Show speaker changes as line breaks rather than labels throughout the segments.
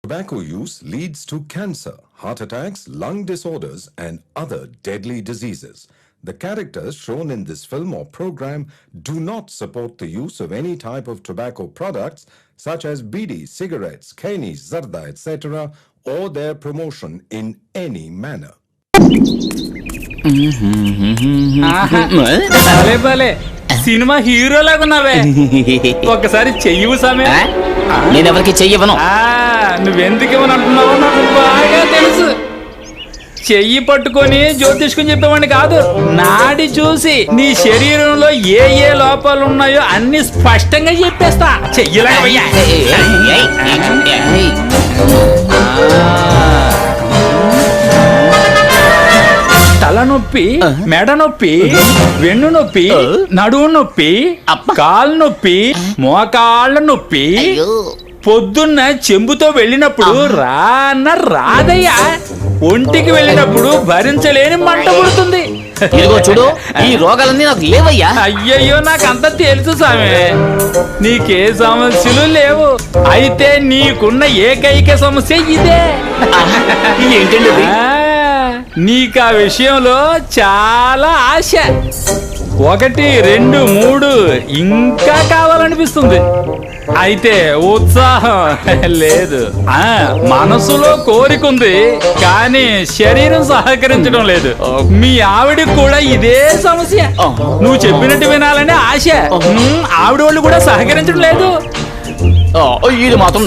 Tobacco use leads to cancer, heart attacks, lung disorders, and other deadly diseases. The characters shown in this film or program do not support the use of any type of tobacco products such as bidi, cigarettes, kani, zarda, etc., or their promotion in any manner.
Cinema hero లాగున్నావే ఒకసారి చెయ్యవు సామే.
నేనెవరికి చెయ్యవను.
నువ్వెందుకు ఇవ్వను అంటున్నావో నాకు బాగా తెలుసు. చెయ్యి పట్టుకొని జ్యోతిష్కం చెప్పేవాడిని కాదు, నాడి చూసి నీ శరీరంలో ఏ ఏ లోపాలు ఉన్నాయో అన్ని స్పష్టంగా చెప్పేస్తా. చెయ్యలేవయ్యా. తలనొప్పి, మెడ నొప్పి, వెన్ను నొప్పి, నడువు నొప్పి, కాలు నొప్పి, మోకాళ్ళ నొప్పి, పొద్దున్న చెంబుతో వెళ్ళినప్పుడు రాన్న రాదయ్యా, ఒంటికి వెళ్ళినప్పుడు భరించలేని మంట పుడుతుంది.
ఇదిగో చూడు, ఈ రోగాలన్నీ నాకు లేవయ్యా.
అయ్యయ్యో, నాకంతా తెలుసు సామే, నీకే సమస్యలు లేవు. అయితే నీకున్న ఏకైక సమస్య ఇదే.
ఏంటండి?
నీకు ఆ విషయంలో చాలా ఆశ. 1, 2, 3 ఇంకా కావాలనిపిస్తుంది. అయితే ఉత్సాహం లేదు. మనసులో కోరికుంది, కానీ శరీరం సహకరించడం లేదు. మీ ఆవిడకి కూడా ఇదే సమస్య. నువ్వు చెప్పినట్టు వినాలని ఆశ, ఆవిడ వాళ్ళు కూడా సహకరించడం లేదు.
ఇది మాత్రం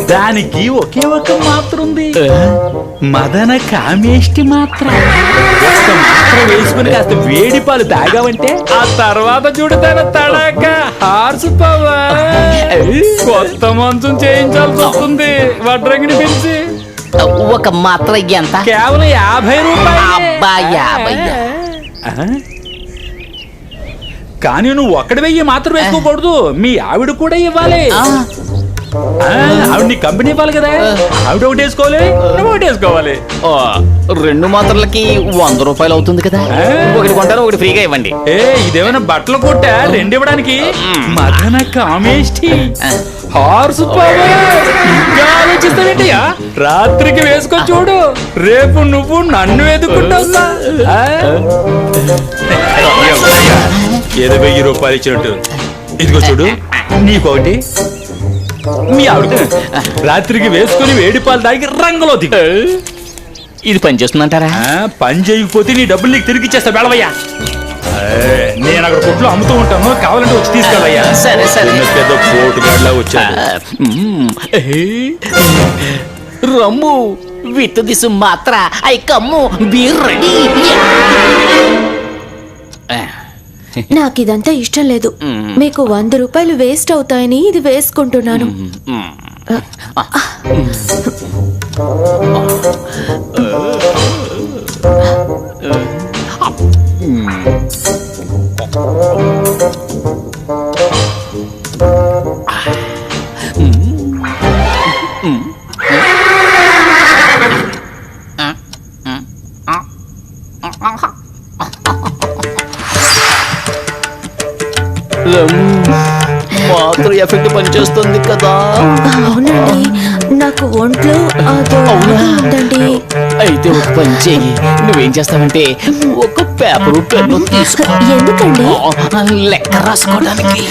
దానికి ఒకే ఒక మాత్ర ఉంది, మదన కామేష్టి మాత్ర. ఒక్క మాత్ర వేసుకుని కాస్త వేడి పాలు తాగావంటే ఆ తర్వాత చూడతాను తడాక హార్స్ పవర్. కొత్త మంచం చేయించాల్సి వస్తుంది వడ్రంగిని పిలిచి.
ఒక మాత్ర ఎంత?
కేవలం 50 రూపాయలు.
50.
కానీ నువ్వు ఒక్కడి వెయ్యి మాత్రం వేసుకోకూడదు, మీ ఆవిడ కూడా ఇవ్వాలి. ఆవిడ నీ కంపెనీ ఇవ్వాలి కదా, ఆవిడ ఒకటి వేసుకోవాలి, నువ్వు ఒకటి వేసుకోవాలి.
2 మాత్రలకి 100 రూపాయలు అవుతుంది కదా. ఒకటి కొంటారు, ఒకటి ఫ్రీగా ఇవ్వండి.
ఇదేమైనా బట్టలు కొట్ట 2 ఇవ్వడానికి? మదన కామేష్టి హార్స్ పవర్. ఇంకా ఆలోచిస్తావేంటయ్యా? రాత్రికి వేసుకొని చూడు, రేపు నువ్వు నన్ను ఎదుర్కొంటావు. ఏదో 1000 రూపాయలు ఇచ్చినట్టు. ఇదిగో చూడు, నీకొకటి, మీ ఆవిడ రాత్రికి వేసుకుని వేడి పాలు తాగి రంగులో దిగు.
ఇది పని చేస్తుందంటారా?
పని చేయకపోతే నీ డబ్బులు నీకు తిరిగి ఇచ్చేస్తా. బెళవయ్యా, నేను అక్కడ కొట్లో అమ్ముతూ ఉంటాను, కావాలంటే వచ్చి తీసుకెళ్ళయ్యా.
సరే సరే.
పెద్ద పోటుగాడిలా వచ్చాడు.
రమ్ము విత్ దిస్ మాత్ర ఐ కమ్ము బి రెడీ.
నాకు ఇదంతా ఇష్టం లేదు. మీకు 100 రూపాయలు వేస్ట్ అవుతాయని ఇది వేసుకుంటున్నాను.
మాత్రం ఎఫెక్ట్ పనిచేస్తుంది కదా.
అవునండి, నాకు ఒంట్లో ఉందండి.
అయితే ఒక పని చెయ్యి. నువ్వేం చేస్తావంటే ఒక పేపరు పెన్ను తీసుకో.
ఎందుకండి?
లెక్క రాసుకోవడానికి.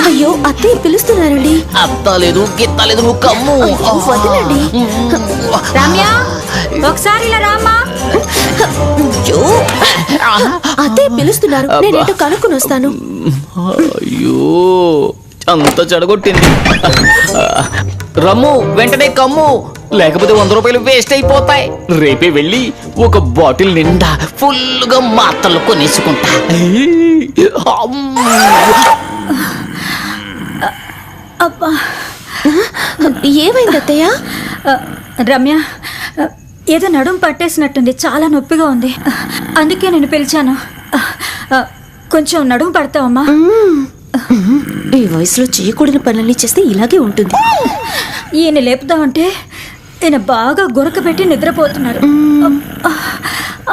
అయ్యో, అత్తయ్య పిలుస్తున్నారండి.
అత్తలేదు గిత్తలేదు, నువ్వు కమ్ము.
వదలండి.
రమ్య, ఒకసారి ఇలా రామ్మా.
అత్తయ్య పిలుస్తున్నారు, నేనేంటో కనుక్కొని వస్తాను.
అయ్యో, అంత చెడగొట్టింది. రమ్ము, వెంటనే కమ్ము, లేకపోతే 100 రూపాయలు వేస్ట్ అయిపోతాయి. రేపే వెళ్ళి ఒక బాటిల్ నిండా ఫుల్గా మాత్రలు కొనేసుకుంటా.
అబ్బా, ఏమైంది అత్తయ్య?
రమ్య, ఏదో నడుము పట్టేసినట్టుంది, చాలా నొప్పిగా ఉంది, అందుకే నేను పిలిచాను. కొంచెం నడుము పడతావమ్మా?
ఈ వయసులో చేయకూడని పనులన్నీ చేస్తే ఇలాగే ఉంటుంది.
ఈయన లేపుదామంటే ఈయన బాగా గురకబెట్టి నిద్రపోతున్నారు.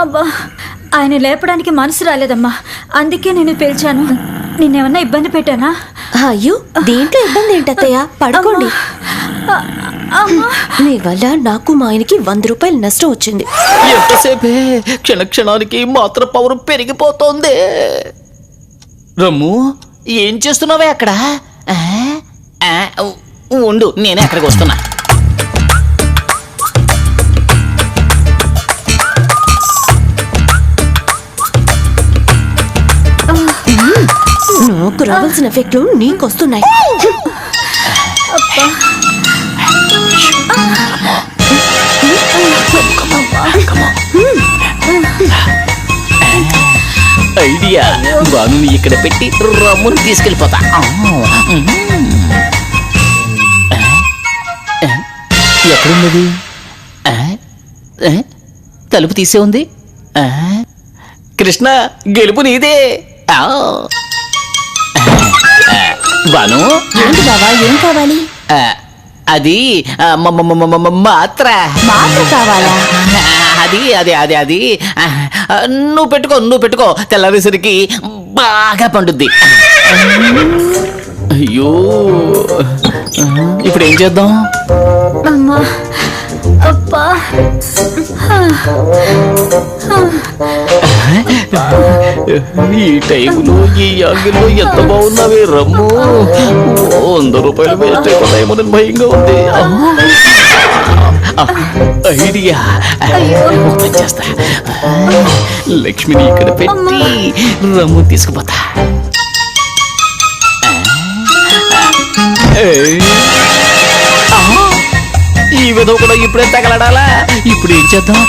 అబ్బా, ఆయన లేపడానికి మనసు రాలేదమ్మా, అందుకే నేను పిలిచాను. నిన్నేమన్నా ఇబ్బంది పెట్టానా?
అయ్యో దీంట్లో ఇబ్బంది ఏంటత్తయ్య, పడుకోండి. మీ వల్ల నాకు మా ఆయనకి 100 రూపాయలు నష్టం వచ్చింది.
ఎంతసేపే క్షణ క్షణానికి మాత్ర పవర్ పెరిగిపోతోంది. రమ్ము ఏం చేస్తున్నావే అక్కడ? ఉండు నేనే అక్కడికి వస్తున్నా.
నాకు రావాల్సిన ఎఫెక్ట్లు నీకొస్తున్నాయి.
ఐడియా, బాను ఇక్కడ పెట్టి రమ్ముని తీసుకెళ్ళిపోతా. ఎక్కడున్నది? తలుపు తీసే ఉంది. కృష్ణ గెలుపు నీదే. బాను
ఏంటి బావా, ఏం కావాలి?
అది మాత్ర
కావాలా?
అది అది అది అది నువ్వు పెట్టుకో తెల్లవేసరికి బాగా పండుద్ది. అయ్యో ఇప్పుడు ఏం చేద్దాం?
అమ్మా అబ్బా,
ఈ టైంలో ఈ యాంగిల్లో ఎంత బాగున్నావే రమ్ము. 100 రూపాయలు వేస్ట్ అయిపోతాయేమోనని భయంగా ఉంది. ఐడియా, చేస్తా. లక్ష్మిని ఇక్కడ పెట్టి రమ్ము తీసుకుపోతా. ఈ విధవ కూడా ఇప్పుడే తగలడాలా? ఇప్పుడు ఏం చేద్దాం?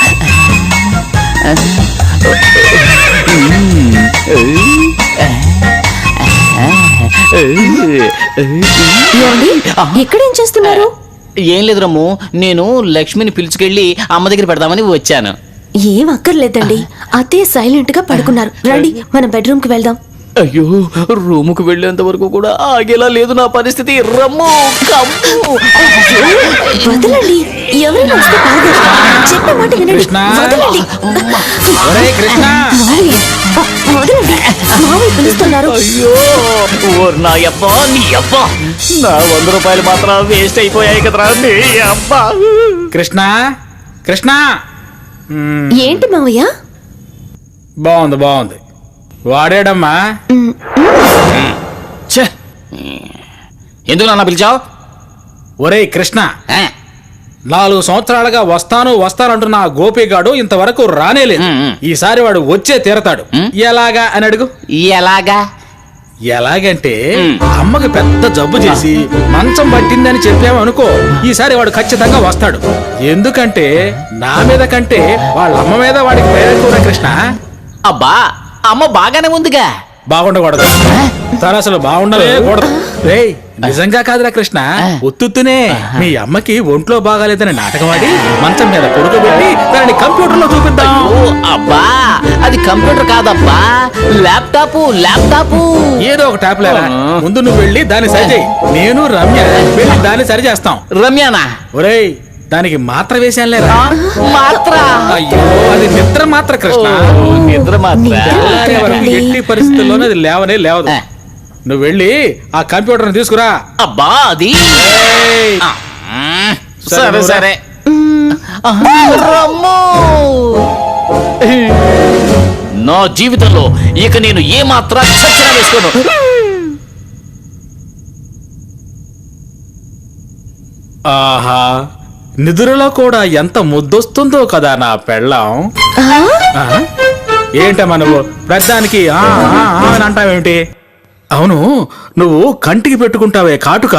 ఇక్కడేం చేస్తున్నారు?
ఏం లేదు రమ్ము, నేను లక్ష్మిని పిలుచుకెళ్ళి అమ్మ దగ్గర పెడదామని వచ్చాను.
ఏం అక్కర్లేదండి, అతే సైలెంట్ గా పడుకున్నారు. రండి మన బెడ్రూమ్ కి వెళ్దాం.
అయ్యో రూముకు వెళ్ళేంత వరకు కూడా ఆగేలా లేదు నా పరిస్థితి. రమ్ము
వదలండి, ఎవరైనా వస్తే బాగోదు. చెప్పే మాట వినండి. వదలండి. వదలండి, మావయ్య పిలుస్తున్నారు.
అయ్యో నా అబ్బా, నీ అబ్బా, నా 100 రూపాయలు మాత్రం వేస్ట్ అయిపోయాయి కదరా నీ అబ్బా.
కృష్ణ కృష్ణ,
ఏంటి మావయ్య?
బాగుంది. వాడేడమ్మా?
ఎందుకు నాన్న పిలిచావు?
ఒరేయ్ కృష్ణ, 4 సంవత్సరాలుగా వస్తానంటున్న ఆ గోపిగాడు ఇంతవరకు రానేలేదు. ఈసారి వాడు వచ్చే తీరతాడు. ఎలాగా అని అడుగు. ఎలాగంటే అమ్మకి పెద్ద జబ్బు చేసి మంచం పట్టిందని చెప్పామనుకో, ఈసారి వాడు ఖచ్చితంగా వస్తాడు. ఎందుకంటే నా మీద కంటే వాళ్ళ అమ్మ మీద వాడికి ప్రేరేకురా కృష్ణ.
అబ్బా అమ్మ బాగానే ఉందిగా.
బాగుండకూడదు, తను అసలు బాగుండలేకూడదు. రేయ్ నిజంగా కాదురా కృష్ణ, ఒత్తునే మీ అమ్మకి ఒంట్లో బాగాలేదని నాటకం ఆడి మంచం మీద పడుకోబెట్టి దాన్ని కంప్యూటర్ లో చూపిద్దాం.
అబ్బా అది కంప్యూటర్ కాదబ్బా, ల్యాప్టాప్.
ఏదో ఒక ట్యాప్ లేరా. ముందు నువ్వు వెళ్ళి దాన్ని సరి చేయి, నేను రమ్య వెళ్ళి దాన్ని సరి చేస్తాం.
రమ్యానా?
ఒరేయ్ దానికి మాత్ర వేసాను లేరా.
మాత్ర?
అయ్యో అది నిద్ర మాత్ర కృష్ణ.
నిద్ర మాత్ర
ఎట్టి పరిస్థితుల్లోనే అది లేవదు. నువ్వు వెళ్ళి ఆ కంప్యూటర్ తీసుకురా.
అబ్బా అది సరే. నా జీవితంలో ఇక నేను ఏ మాత్రం చచ్చినా వేసుకోను.
ఆహా, నిద్రలో కూడా ఎంత ముద్దొస్తుందో కదా నా పెళ్ళాం. ఏంటమ్మా నువ్వు ప్రతిదానికి అని అంటావేమిటి? అవును, నువ్వు కంటికి పెట్టుకుంటావే కాటుక,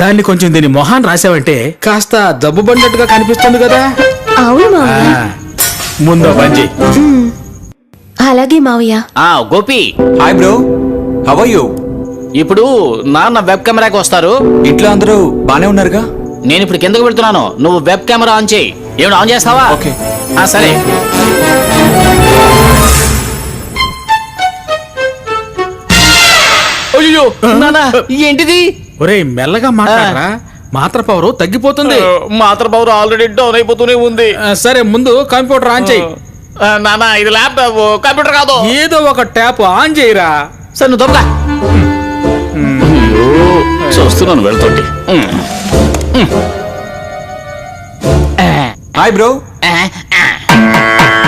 దాన్ని కొంచెం దీని మొహాన్ని రాసావంటే కాస్త జబ్బు పడినట్టుగా కనిపిస్తుంది కదా.
అవును మావయ్య.
ముందో పని.
అలాగే మావయ్య.
Gopi.
Hi bro, how are you?
ఇప్పుడు నాన్న వెబ్ కెమెరాకి వస్తారు.
ఇంట్లో అందరూ బానే ఉన్నారుగా?
నేను ఇప్పుడు కిందకు వెళ్తున్నాను, నువ్వు వెబ్ కెమెరా ఆన్ చేయి. ఏమిటి ఆన్ చేస్తావా?
ఓకే.
సరే. అయ్యో నానా ఏంటిది?
ఒరేయ్ మెల్లగా మాట్లాడరా, మాత్ర పవర్ తగ్గిపోతుంది.
మాత్ర పవర్ ఆల్రెడీ డౌన్ అయిపోతూనే ఉంది.
సరే ముందు కంప్యూటర్ ఆన్ చేయి.
నాన్న ఇది ల్యాప్టాప్ కంప్యూటర్ కాదు.
ఏదో ఒక ట్యాప్ ఆన్ చేయరా.
సరే నువ్వు తప్పగా. చూస్తున్నాను వెళ్తుంటే.
Hi bro.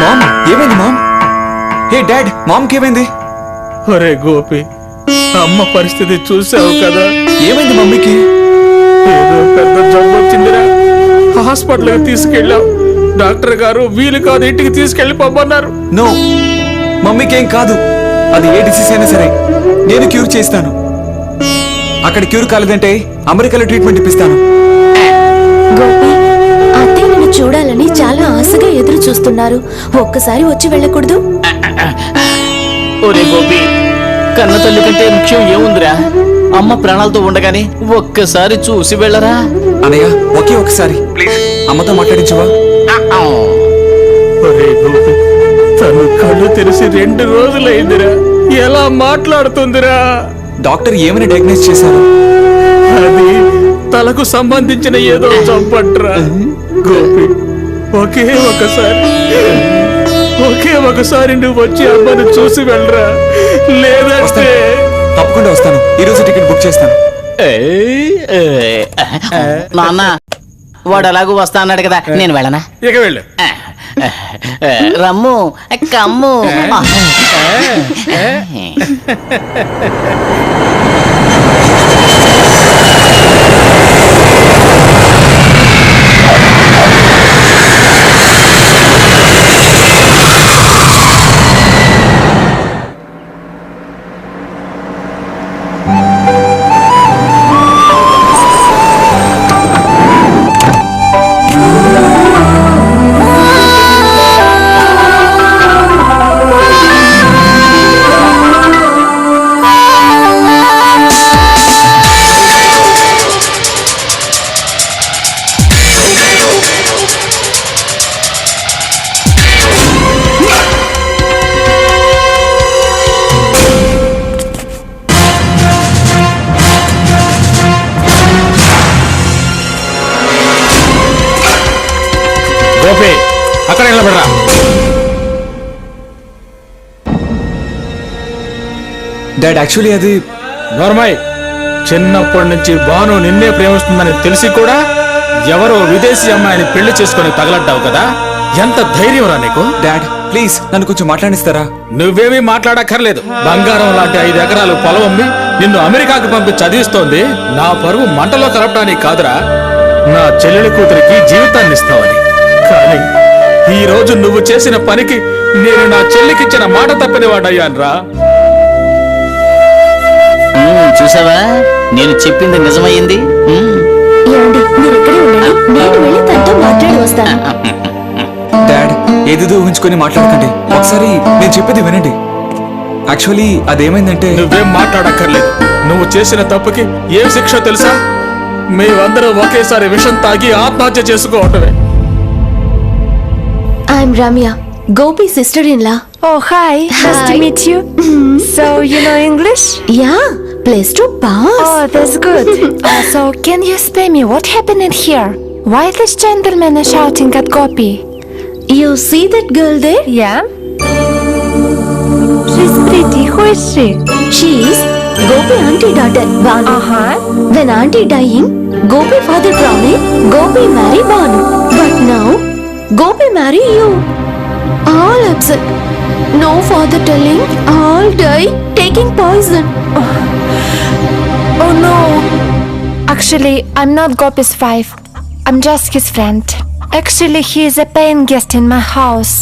మామ్ ఏమైంది మామ్? హే డాడ్, మామ్కి ఏమైంది?
ఒరే గోపి, అమ్మ పరిస్థితి చూసావు కదా.
ఏమైంది మమ్మీకి?
ఏదో పెద్ద జబ్బు వచ్చిందిరా. హాస్పిటల్కి తీసుకెళ్ళాం. డాక్టర్ గారు వీలు కాదు, ఇంటికి తీసుకెళ్లి పంపన్నారు.
నో, మమ్మీకి ఏం కాదు. అది ఏ డిసీజ్ అయినా సరే నేను క్యూర్ చేస్తాను. అక్కడ క్యూర్ కాలేదంటే అమెరికాలో ట్రీట్మెంట్ ఇప్పిస్తాను.
గోపి, అత్తయ్య నిన్ను చూడాలని చాలా ఆశగా ఎదురు చూస్తున్నారు. ఒక్కసారి వచ్చి వెళ్ళకూడదు?
ఒరే గోపి, కన్న తల్లి కంటే ముఖ్యం ఏముందిరా? అమ్మ ప్రాణాలతో ఉండగానే ఒక్కసారి చూసి వెళ్ళరా.
అనయ్య, ఒకే ఒకసారి ప్లీజ్ అమ్మతో మాట్లాడించవా?
ఒరే గోపి, తను కళ్ళు తెరిసి 2 రోజులైందిరా. ఎలా మాట్లాడుతుందిరా?
డాక్టర్ ఏమని డయాగ్నైజ్ చేశారు?
అది తలకు సంబంధించిన ఏదో జబ్బట్రా. గోపి, ఒకే ఒకసారి నువ్వు వచ్చి అమ్మను చూసి వెళ్ళరా. లేదంటే
తప్పకుండా వస్తాను. ఈ రోజు టికెట్ బుక్ చేస్తాను.
నాన్న, వాడు అలాగూ వస్తా అన్నాడు కదా, నేను వెళ్ళనా?
ఇక వెళ్ళు.
రమ్ము కమ్ము.
గోపి, అక్కడ నిలబడరా.
డాడ్, యాక్చువల్లీ అది
నోర్మయ్, చిన్నప్పటి నుంచి భాను నిన్నే ప్రేమిస్తుందని తెలిసి కూడా ఎవరో విదేశీ అమ్మాయిని పెళ్లి చేసుకుని తగలడ్డావు కదా. ఎంత ధైర్యం రా నీకు?
డాడ్ ప్లీజ్ నన్ను కొంచెం మాట్లాడిస్తారా?
నువ్వేమీ మాట్లాడక్కర్లేదు. బంగారం లాంటి 5 ఎకరాలు పొలం అమ్మి నిన్ను అమెరికాకి పంపి చదివిస్తోంది నా పరువు మంటలో కలపడానికి కాదురా, నా చెల్లెలి కూతురికి జీవితాన్ని ఇస్తావని. కానీ ఈ రోజు నువ్వు చేసిన పనికి నేను నా చెల్లికిచ్చిన మాట తప్పని వాడయ్యాన్రా.
చూసావా, నేను చెప్పింది నిజమయ్యింది.
ఏమండి, మీరు ఇక్కడే ఉండండి, నేను వెళ్ళి తనతో మాట్లాడి వస్తాను.
డాడ్, ఏదేదో ఊహించుకొని మాట్లాడకండి. ఒకసారి నేను చెప్పేది వినండి. యాక్చువల్లీ అదేమైందంటే
నువ్వేం మాట్లాడక్కర్లేదు. నువ్వు చేసిన తప్పుకి ఏం శిక్ష తెలుసా? మేమందరం ఒకేసారి విషం తాగి ఆత్మహత్య చేసుకోవటమే.
I'm Ramya, Gopi sister in law.
Oh, hi. Nice to meet you. So, you know English?
Yeah, place to pass.
Oh, that's good. So, can you explain me what happened in here? Why this gentleman is shouting at Gopi?
You see that girl there?
Yeah? She's pretty. Who is she?
She is Gopi auntie daughter, Banu.
Uh-huh.
When auntie dying, Gopi father promised Gopi marry Banu. But now, Gopi marry you. All upset. No father telling, all die taking poison.
Oh no. Actually, I'm not Gopi's wife. I'm just his friend. Actually, he is a paying guest in my house.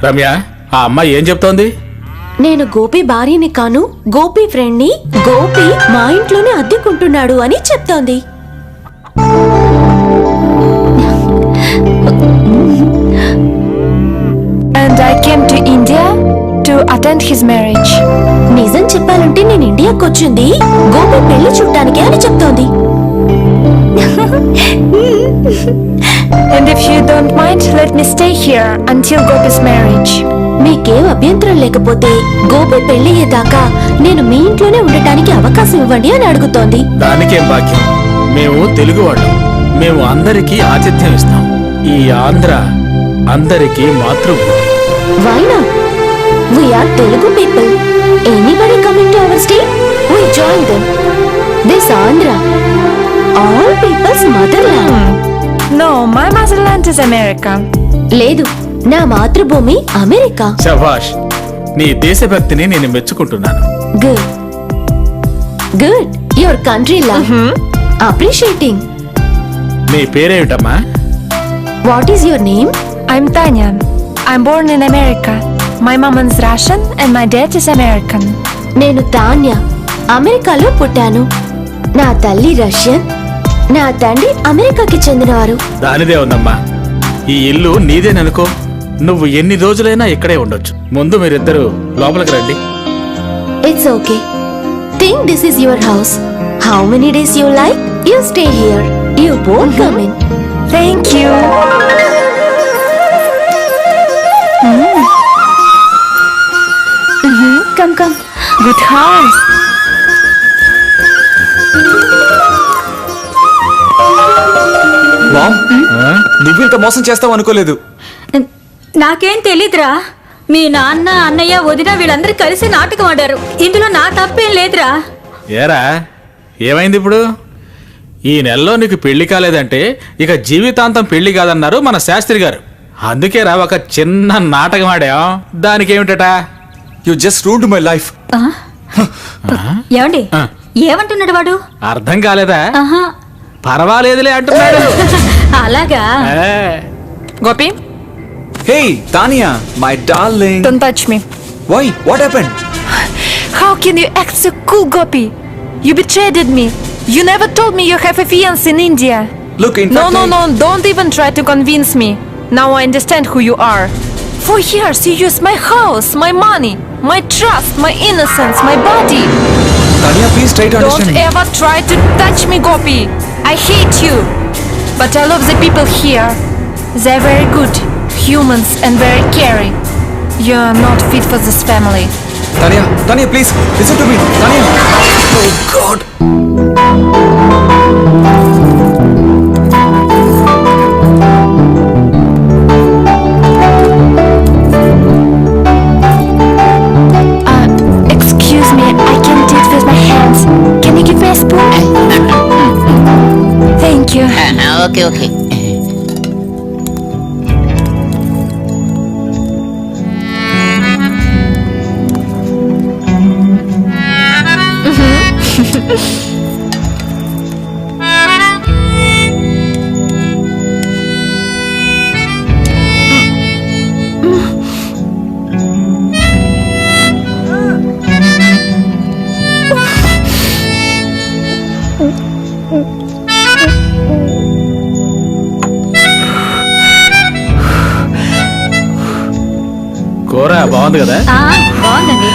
Ramya, ఆ అమ్మాయి ఏం చెప్తోంది?
నేను గోపి భార్యని కాను, Gopi friend ని. గోపి మా ఇంట్లోనే అద్దెకుంటున్నాడు అని చెప్తోంది.
And I came to India to attend his marriage.
నిజం చెప్పాలంటే నేను ఇండియాకి వచ్చింది గోపి పెళ్లి చుట్టానికి అని చెప్తోంది.
And if you don't mind, let me stay here until Gopi's marriage.
మీకేం అభ్యంతరం లేకపోతే గోపి పెళ్లయ్యేదాకా నేను మీ ఇంట్లోనే ఉండటానికి అవకాశం ఇవ్వండి అని అడుగుతోంది.
దానికేం భాగ్యం. మేము తెలుగు వాళ్ళం. మేము అందరికీ ఆతిథ్యం ఇస్తాం. ఈ ఆంధ్ర అందరికీ మాతృభూమి.
Why not? We are Telugu people. Anybody coming to our state, we join them. This Andhra, all people's motherland.
No, my motherland is America.
లేదు, నా మాతృభూమి అమెరికా.
శభాష్, నీ దేశభక్తిని నేను మెచ్చుకుంటున్నాను.
Good. Good. Your country love. Appreciating.
నీ పేరేమిటమ్మా?
What is your name?
I'm Tanya. I'm born in America. My mom is Russian and my dad is American.
నేను తాన్య, అమెరికాలో పుట్టాను. నా తల్లి రష్యన్, నా తండ్రి అమెరికాకి చెందినవారు.
దానిదే ఉందమ్మా. ఈ ఇల్లు నీదేననుకో, నువ్వు ఎన్ని రోజులైనా ఇక్కడే ఉండొచ్చు. ముందు మీరిద్దరు లోపలికి రండి.
It's okay. Think this is your house. How many days you like, you stay here. You both come in.
Thank you.
Come.
Good house.
Mom,
ఆ?
నువ్వు ఇంత మోసం చేస్తావు అనుకోలేదు.
నాకేం తెలీదురా. మీ నాన్న, అన్నయ్య, వదిన వీళ్ళందరూ కలిసి నాటకం ఆడారు. ఇందులో నా తప్పేం లేదురా.
ఏరా, ఏమైంది ఇప్పుడు? ఈ నెలలో నీకు పెళ్లి కాలేదంటే ఇక జీవితాంతం పెళ్లి కాదన్నారు మన శాస్త్రి గారు. అందుకే రా ఒక చిన్న నాటకం ఆడాం. దానికేమిటట?
You just ruined my life.
ఏమండి,
ఆ.
ఏమంటున్నాడు వాడు?
అర్థం కాలేదా?
ఆహా,
పర్వాలేదులే అంటున్నాడు.
అలాగా.
ఏ,
Gopi,
hey Tanya, my darling.
don't touch me.
Why? What happened?
How can you act so cool, Gopi? You betrayed me. You never told me you have a fiancé in India.
Look, in
No,
fact,
no, don't even try to convince me. Now I understand who you are. For years you used my house, my money, my trust, my innocence, my body.
Tanya, please try to
Don't
understand me.
ever try to touch me, Gopi. I hate you. But I love the people here. They're very good, humans and very caring. You're not fit for this family.
Tanya, please listen to me. Tanya. Oh God.
Excuse me, I can't do it with my hands. Can you give me a spoon? Thank you.
Okay.
కూర బాగుంది కదా?
బాగుందండి.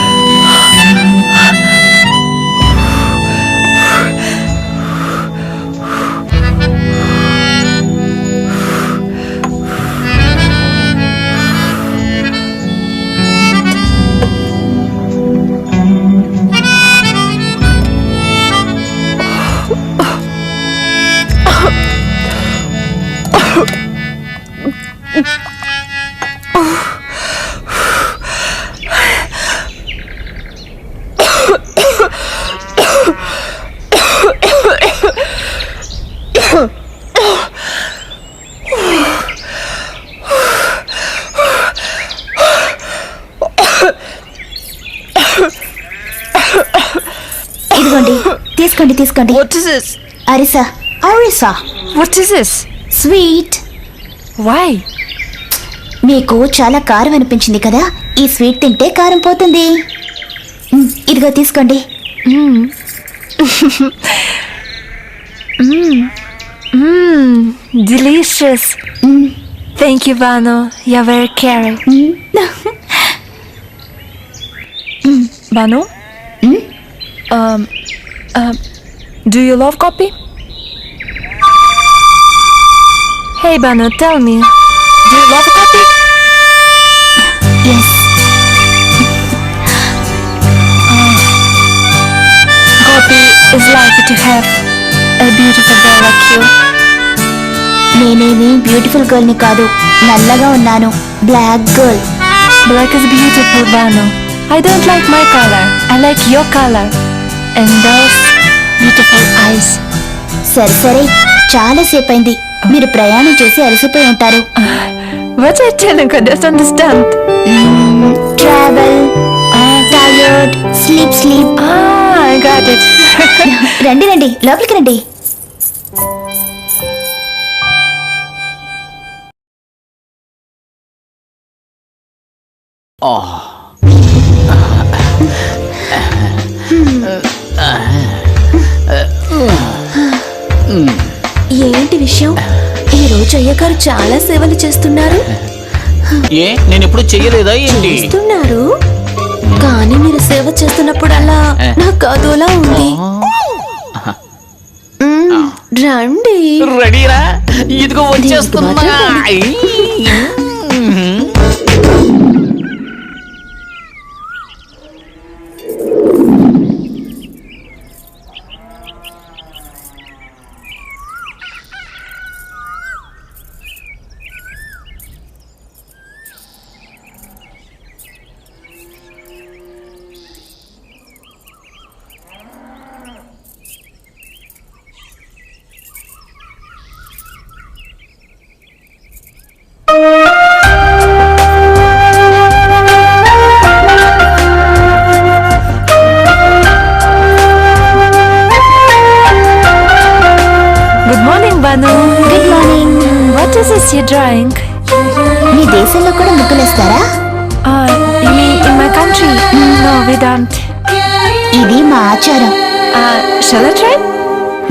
ఇదిగోండి, తీసుకోండి.
What is this?
అరిసా.
What is this?
Sweet.
Why?
మీకు చాలా కారం అనిపించింది కదా, ఈ స్వీట్ తింటే కారం పోతుంది. ఇదిగో తీసుకోండి.
Delicious. Thank you, Banu. You're very caring. Banu? Do you love Gopi? Hey, Banu, tell me. Do you love Gopi?
Yes.
Gopi is lucky to have a beautiful girl like you.
నేనేమి beautiful girl ని కాదు, నల్లగా ఉన్నాను, black girl.
Black is beautiful, Banu. I don't like my color. I like your color. And those beautiful eyes.
సరే సరే, చాలా సేపు అయింది. మీరు ప్రయాణం చేసి అలసిపోయి ఉంటారు.
What are you telling? I don't understand.
Travel, tired, sleep.
I got it.
రండి రండి, లోపలికి రండి. ఏంటి విషయం? ఈ రోజు అయ్యగారు చాలా సేవలు చేస్తున్నారు.
ఏ నేను ఎప్పుడు చెయ్యలేదా ఏంటి?
చేస్తున్నారు, కానీ మీరు సేవ చేస్తున్నప్పుడల్లా నాకు అదోలా ఉంది. రండి.
రెడీరా? ఇదిగో వచ్చేస్తున్నా.
Good morning, Banu.
Good morning.
What is this you're drawing?
మీ దేశంలో కూడా ముగ్గులేస్తారా?
You mean in my country? No, we don't.
ఇది మా ఆచారం.
Shall I try?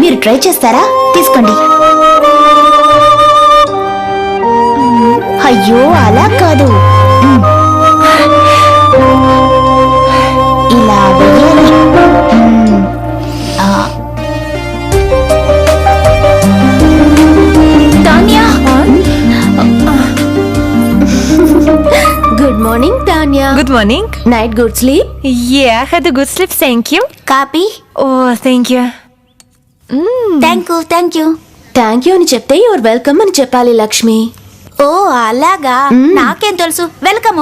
మీరు ట్రై చేస్తారా? తీసుకోండి. అయ్యో, అలా కాదు. ఇలా వెయ్యాలి. Tanya. Good morning Tanya.
Good morning.
Night good sleep.
Yeah, I had a good sleep, thank you.
Copy.
Oh, thank you.
Thank you thank you అని చెప్తే యువర్ వెల్కమ్ అని చెప్పాలి లక్ష్మి. ఓ అలాగా, నాకేం తెలుసు. వెల్కమ్.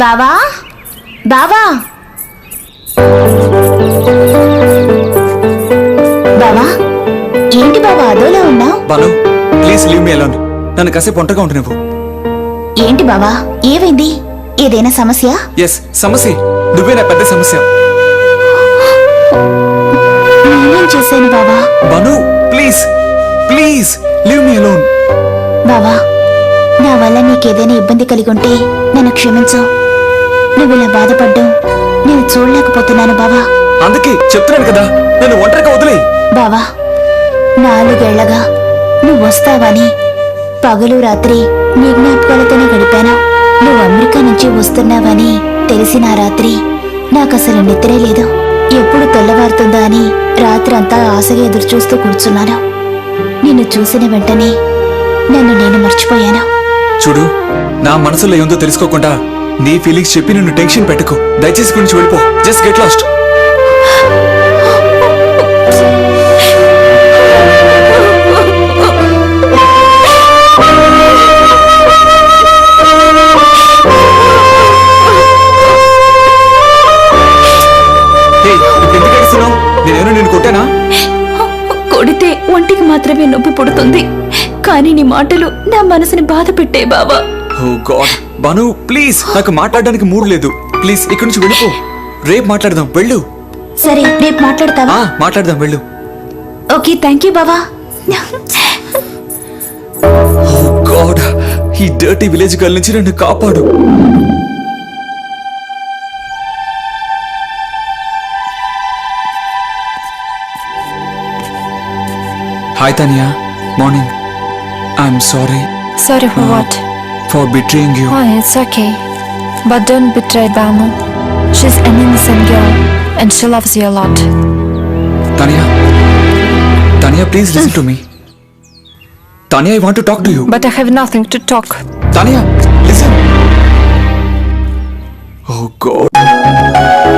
బావా, బావా, బావా, ఏంటి బావా అదోలా ఉన్నావు?
Banu, please leave me alone. నన్ను కాసేపు ఒంటరిగా ఉంటు నువ్వు.
ఏంటి బావా, ఏమైంది? ఏదైనా సమస్య?
ఎస్, సమస్య. నువ్వే నా పెద్ద సమస్య.
నేనేం చేశాను బావా?
Banu, please please leave me alone.
బావా, నా వల్ల నీకేదైనా ఇబ్బంది కలిగి ఉంటే నన్ను క్షమించు. నువ్వు ఇలా బాధపడ్డం నేను చూడలేకపోతున్నాను బావా.
అందుకే చెప్తున్నాను కదా, నన్ను ఒంటరిగా వదిలే.
బావా, 4 ఏళ్లగా నువ్వు వస్తావని పగలు రాత్రి నీ జ్ఞాపకాలతోనే గడిపాను. నువ్వు అమెరికా నుంచి వస్తున్నావని తెలిసిన రాత్రి నాకసలు నిద్రే లేదు. ఎప్పుడు తెల్లవారుతుందా అని రాత్రంతా ఆశగా ఎదురు చూస్తూ కూర్చున్నాను. నిన్ను చూసిన వెంటనే నన్ను నేను మర్చిపోయాను.
చూడు, నా మనసులో ఏందో తెలుసుకోకుండా నీ ఫీలింగ్స్ చెప్పి నన్ను టెన్షన్ పెట్టుకో. దయచేసి గురించి వెళ్ళిపో. Just get lost. నేనేమో నేను కొట్టానా?
కొడితే ఒంటికి మాత్రమే నొప్పి పుడుతుంది, కానీ నీ మాటలు నా మనసుని బాధ పెట్టే బావా.
ఓ గాడ్, బాను ప్లీజ్, నాకు మాట్లాడడానికి మూడ్ లేదు. ప్లీజ్ ఇక్కడి నుంచి వెళ్ళిపో. రేపు మాట్లాడదాం, వెళ్ళు.
సరే, రేపు మాట్లాడతావా?
మాట్లాడదాం, వెళ్ళు.
ఓకే, థ్యాంక్ యూ బావా.
ఓ గాడ్, ఈ డర్టీ విలేజ్ గర్ల్ నుంచి నన్ను కాపాడు. Hi Tanya, morning. I'm sorry.
Sorry for what?
For betraying you.
Oh, it's okay. But don't betray Banu. She's an innocent girl and she loves you a lot.
Tanya, please listen to me. Tanya, I want to talk to you.
But I have nothing to talk.
Tanya, listen. Oh God.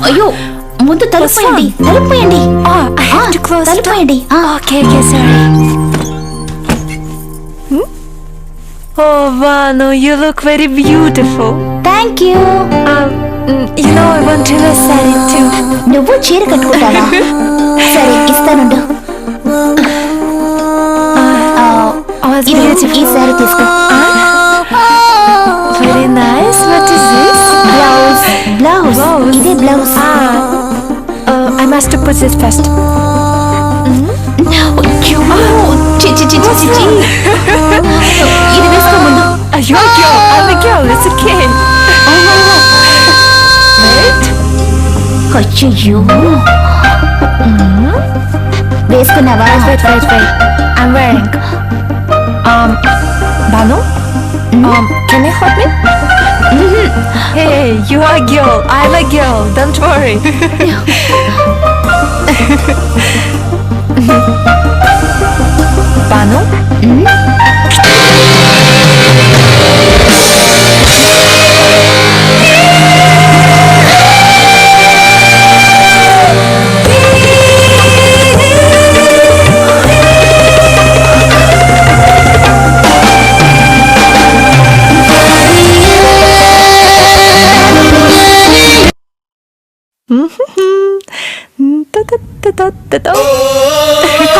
అయ్యో ముందు తలుపేయండి తలుపేయండి
I have to close the door.
తలుపేయండి
Okay, sorry. Oh, Banu, you look very beautiful.
Thank you
You know, I want to wear saree too.
నువ్వు చీర కట్టుకుంటావా సరే ఇస్తానుండు
Oh, it's beautiful.
ఈ sorry తీసుకో blouse.
I must put this first.
ఇది వేసుకో ముందు.
You're a girl. I'm a girl. It's okay. Wait.
అయ్యో వేసుకున్నావా?
Wait. I'm wearing. Banu? Can you help me? Hey, you are a girl. I'm a girl. Don't worry. Banu?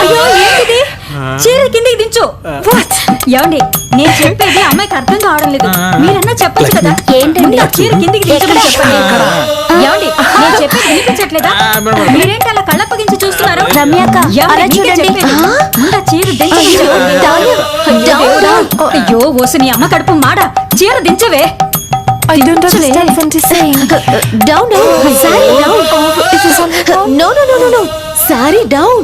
అయ్యో ఏంటిది? చీర కిందికి దించు. What? ఏమండి నేను చెప్పేది అమ్మాయికి అర్థం కావడం లేదు. మీరన్నా చెప్పచ్చు కదా.
ఏంటండి?
ముందు ఆ చీర కిందికి దించమని చెప్పండి. ఏమండి నేను చెప్పేది వినిపించట్లేదా? మీరేంటి అలా కళ్ళప్పగించి చూస్తున్నారు?
రమ్యాక అలా చూడండి.
ముందు ఆ చీర దించమని చెప్పండి. అయ్యో ఓసు నీ అమ్మ కడుపు మాడ. చీర దించవే.
I don't understand what you're saying.
Down. Saree down.
Is this something wrong?
No. Saree down.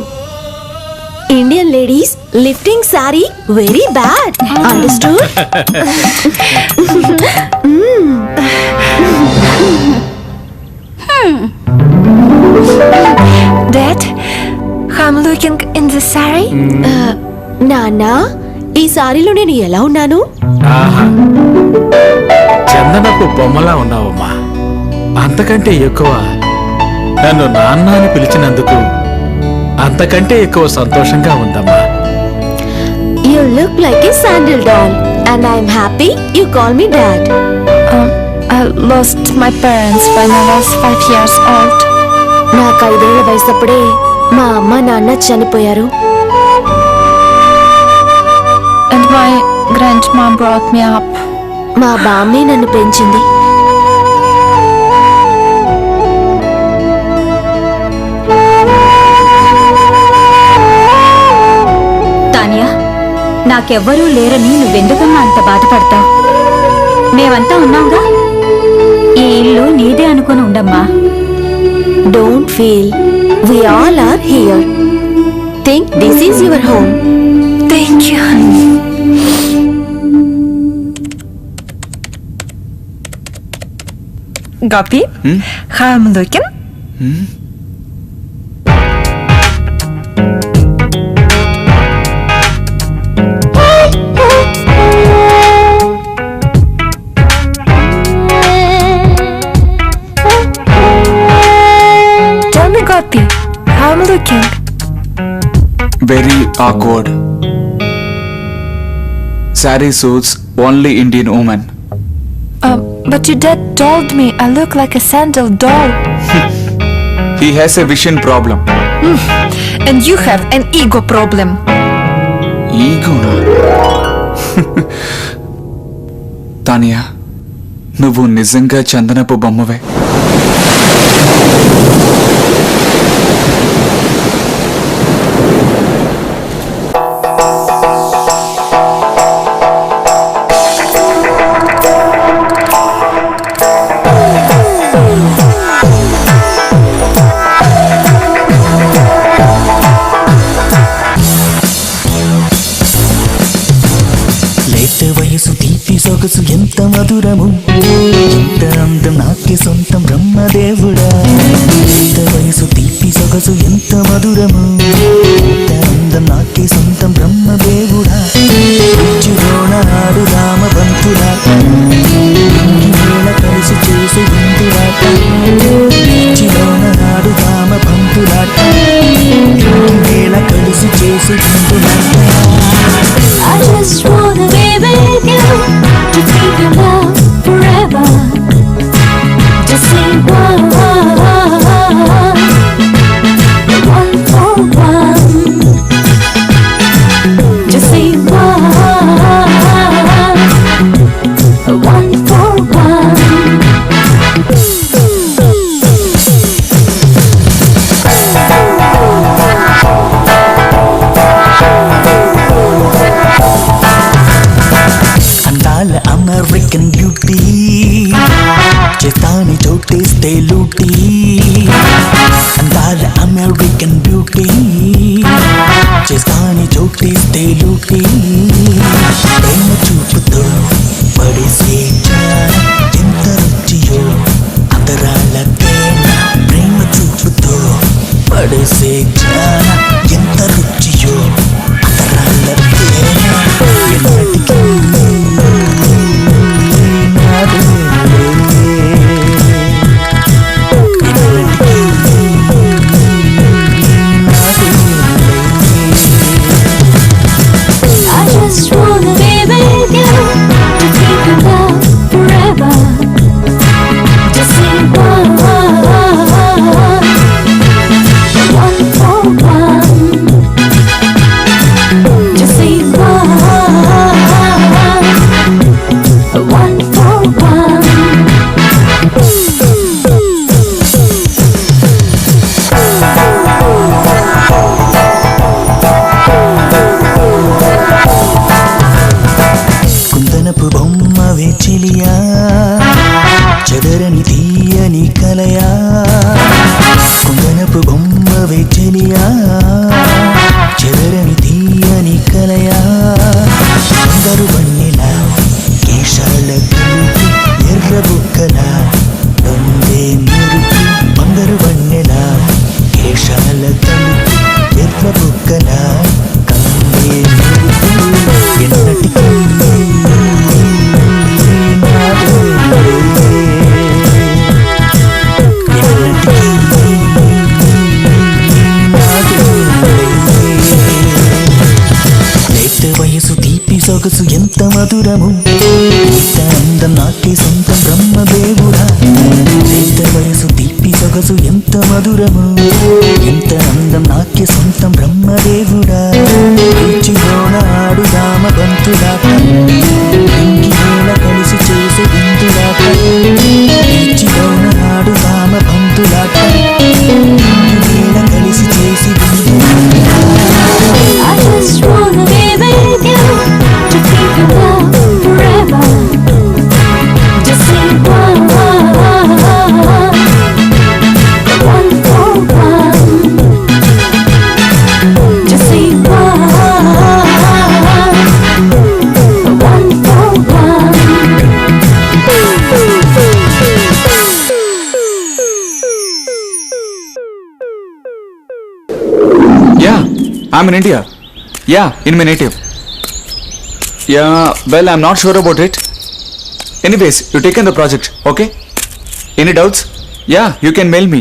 Indian ladies lifting saree very bad. Understood?
Dad, how I'm looking in the saree?
నాన్నా ఈ సారీలో నేను ఎలా ఉన్నాను?
ఆహా, చందనపు బొమ్మలా ఉన్నావమ్మా. అంతకంటే ఎక్కువ నన్ను నాన్న అని పిలిచినందుకు అంతకంటే ఎక్కువ సంతోషంగా ఉందమ్మా.
You look like a sandal doll and I'm happy you call me dad.
I lost my parents when I was 5 years old.
నాకు 5 ఏళ్ల వయసప్పుడే మా అమ్మ నాన్న చనిపోయారు.
And my grandma brought me up.
మా బామ్మే నన్ను పెంచింది.
తానియా, నాకెవ్వరూ లేరని నువ్వెందుకమ్మా అంత బాధపడతావు? మేమంతా ఉన్నాంగా. ఈ ఇల్లు నీదే అనుకుని ఉండమ్మా.
Don't feel. We all are here. Think this is your home.
Thank you. Gopi, how I'm looking? Tell me, Gopi, how I'm looking?
Very awkward. Saree suits only Indian woman.
But your dad told me I look like a sandal doll.
He has a vision problem.
And you have an ego problem.
Ego na? Tanya, నువ్వు నిజంగా చందనపు బొమ్మవే.
వయసు తీపి సొగసు ఎంత మధురము, ఎంత అందం నాకే సొంతం బ్రహ్మదేవుడా. ఎంత వయసు తీపి సొగసు ఎంత మధురము, ఎంత అందం నాకే సొంతం బ్రహ్మదేవుడా. రుచిలోన ఆడుదామ బంతులాట, వేళ కలిసి చేసి విందులాట. రుచిలోన ఆడుదామ బంతులాట, వేళ కలిసి చేసి విందులాట.
I just wanna be with you, to feel your love forever, to sing one.
పడేసే జాన ఎంత రుచియో అతరాళ్ళ తేన ఎన్నటికీ
I just wanna be with you, to keep your love forever. Just say one for one. Just say one for one.
కుందనపు బొమ్మవే చెలియా చెదరని తీయని కలయా కుందనపు బొమ్మవే చెలియా చెదరని తీయని కలయా అందరు వన్నెల కేశాల కలిపి ఎర్ర బుక్కల దొందే మెరుపు అందరు వన్నెల కేశాల కలిపి ఎర్ర బుక్కల కందే మెరుపు ఎన్నటికీ వయసు తీపి సొగసు ఎంత మధురము ఇంత అందం నాకే సొంతం బ్రహ్మదేవుడా లేత వయసు తీపి సొగసు ఎంత మధురము ఇంత అందం నాకే సొంతం బ్రహ్మదేవుడా రుచిలోన ఆడుదామ బంతులాట ఇంగి వేళ కలిసి చేసే విందులాట రుచిలోన ఆడుదామ బంతులాట ఇంగి వేళ కలిసి చేసి
I just wanna be with you, to keep your love forever. Just say one for one. Just say one for one.
Yeah, I'm in India. Yeah, in my native. Yeah, well, I'm not sure about it. Anyways, you taken the project, okay? Any doubts? Yeah, you can mail me.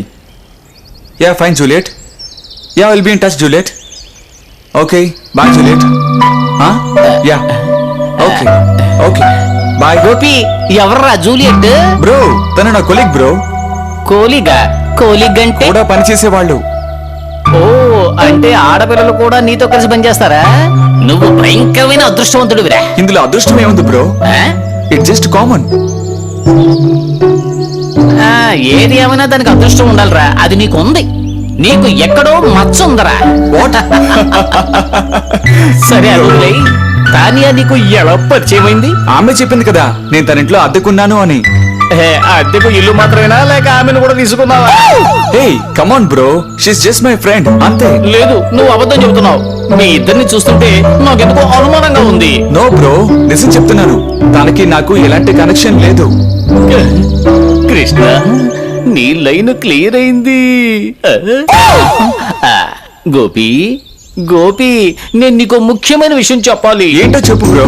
Yeah, fine, Juliet. Yeah, I'll be in touch, Juliet. Okay, bye, Juliet. Huh? Yeah. Okay. Okay. Bye.
Gopi ఎవర్రా Juliet?
Bro, తన నా colleague bro.
కోలిగా? Colleague అంటే?
కూడా పనిచేసే వాళ్ళు.
ఓ, అంటే ఆడపిల్లలు కూడా నీతో కలిసి పనిచేస్తారా? నువ్వు భయంకరమైన అదృష్టవంతుడివిరా.
ఇందులో అదృష్టం ఏముంది బ్రో? It's just common.
ఏది ఏమైనా దానికి అదృష్టం ఉండాలిరా. అది నీకు ఉంది. నీకు ఎక్కడో మచ్చ ఉందరా. సరే అడుగులే, కానీ నీకు ఎలా పరిచయమైంది?
ఆమె చెప్పింది కదా నేను తన ఇంట్లో అద్దెకున్నాను అని.
అద్దెకు ఇల్లు మాత్రమేనా లేక ఆమెను కూడా తీసుకున్నావా?
Hey come on bro, she's just my friend అంతే.
లేదు, నువ్వు అబద్ధం చెబుతున్నావు. మీ ఇద్దరిని చూస్తుంటే నాకెందుకో అనుమానంగా ఉంది.
నో బ్రో, నిజం చెప్తున్నాను. తనకి నాకు ఎలాంటి కనెక్షన్ లేదు.
కృష్ణ, నీ లైన్ క్లియర్ అయింది. గోపి గోపి, నేను నీకు ముఖ్యమైన విషయం చెప్పాలి.
ఏంటో చెప్పు బ్రో.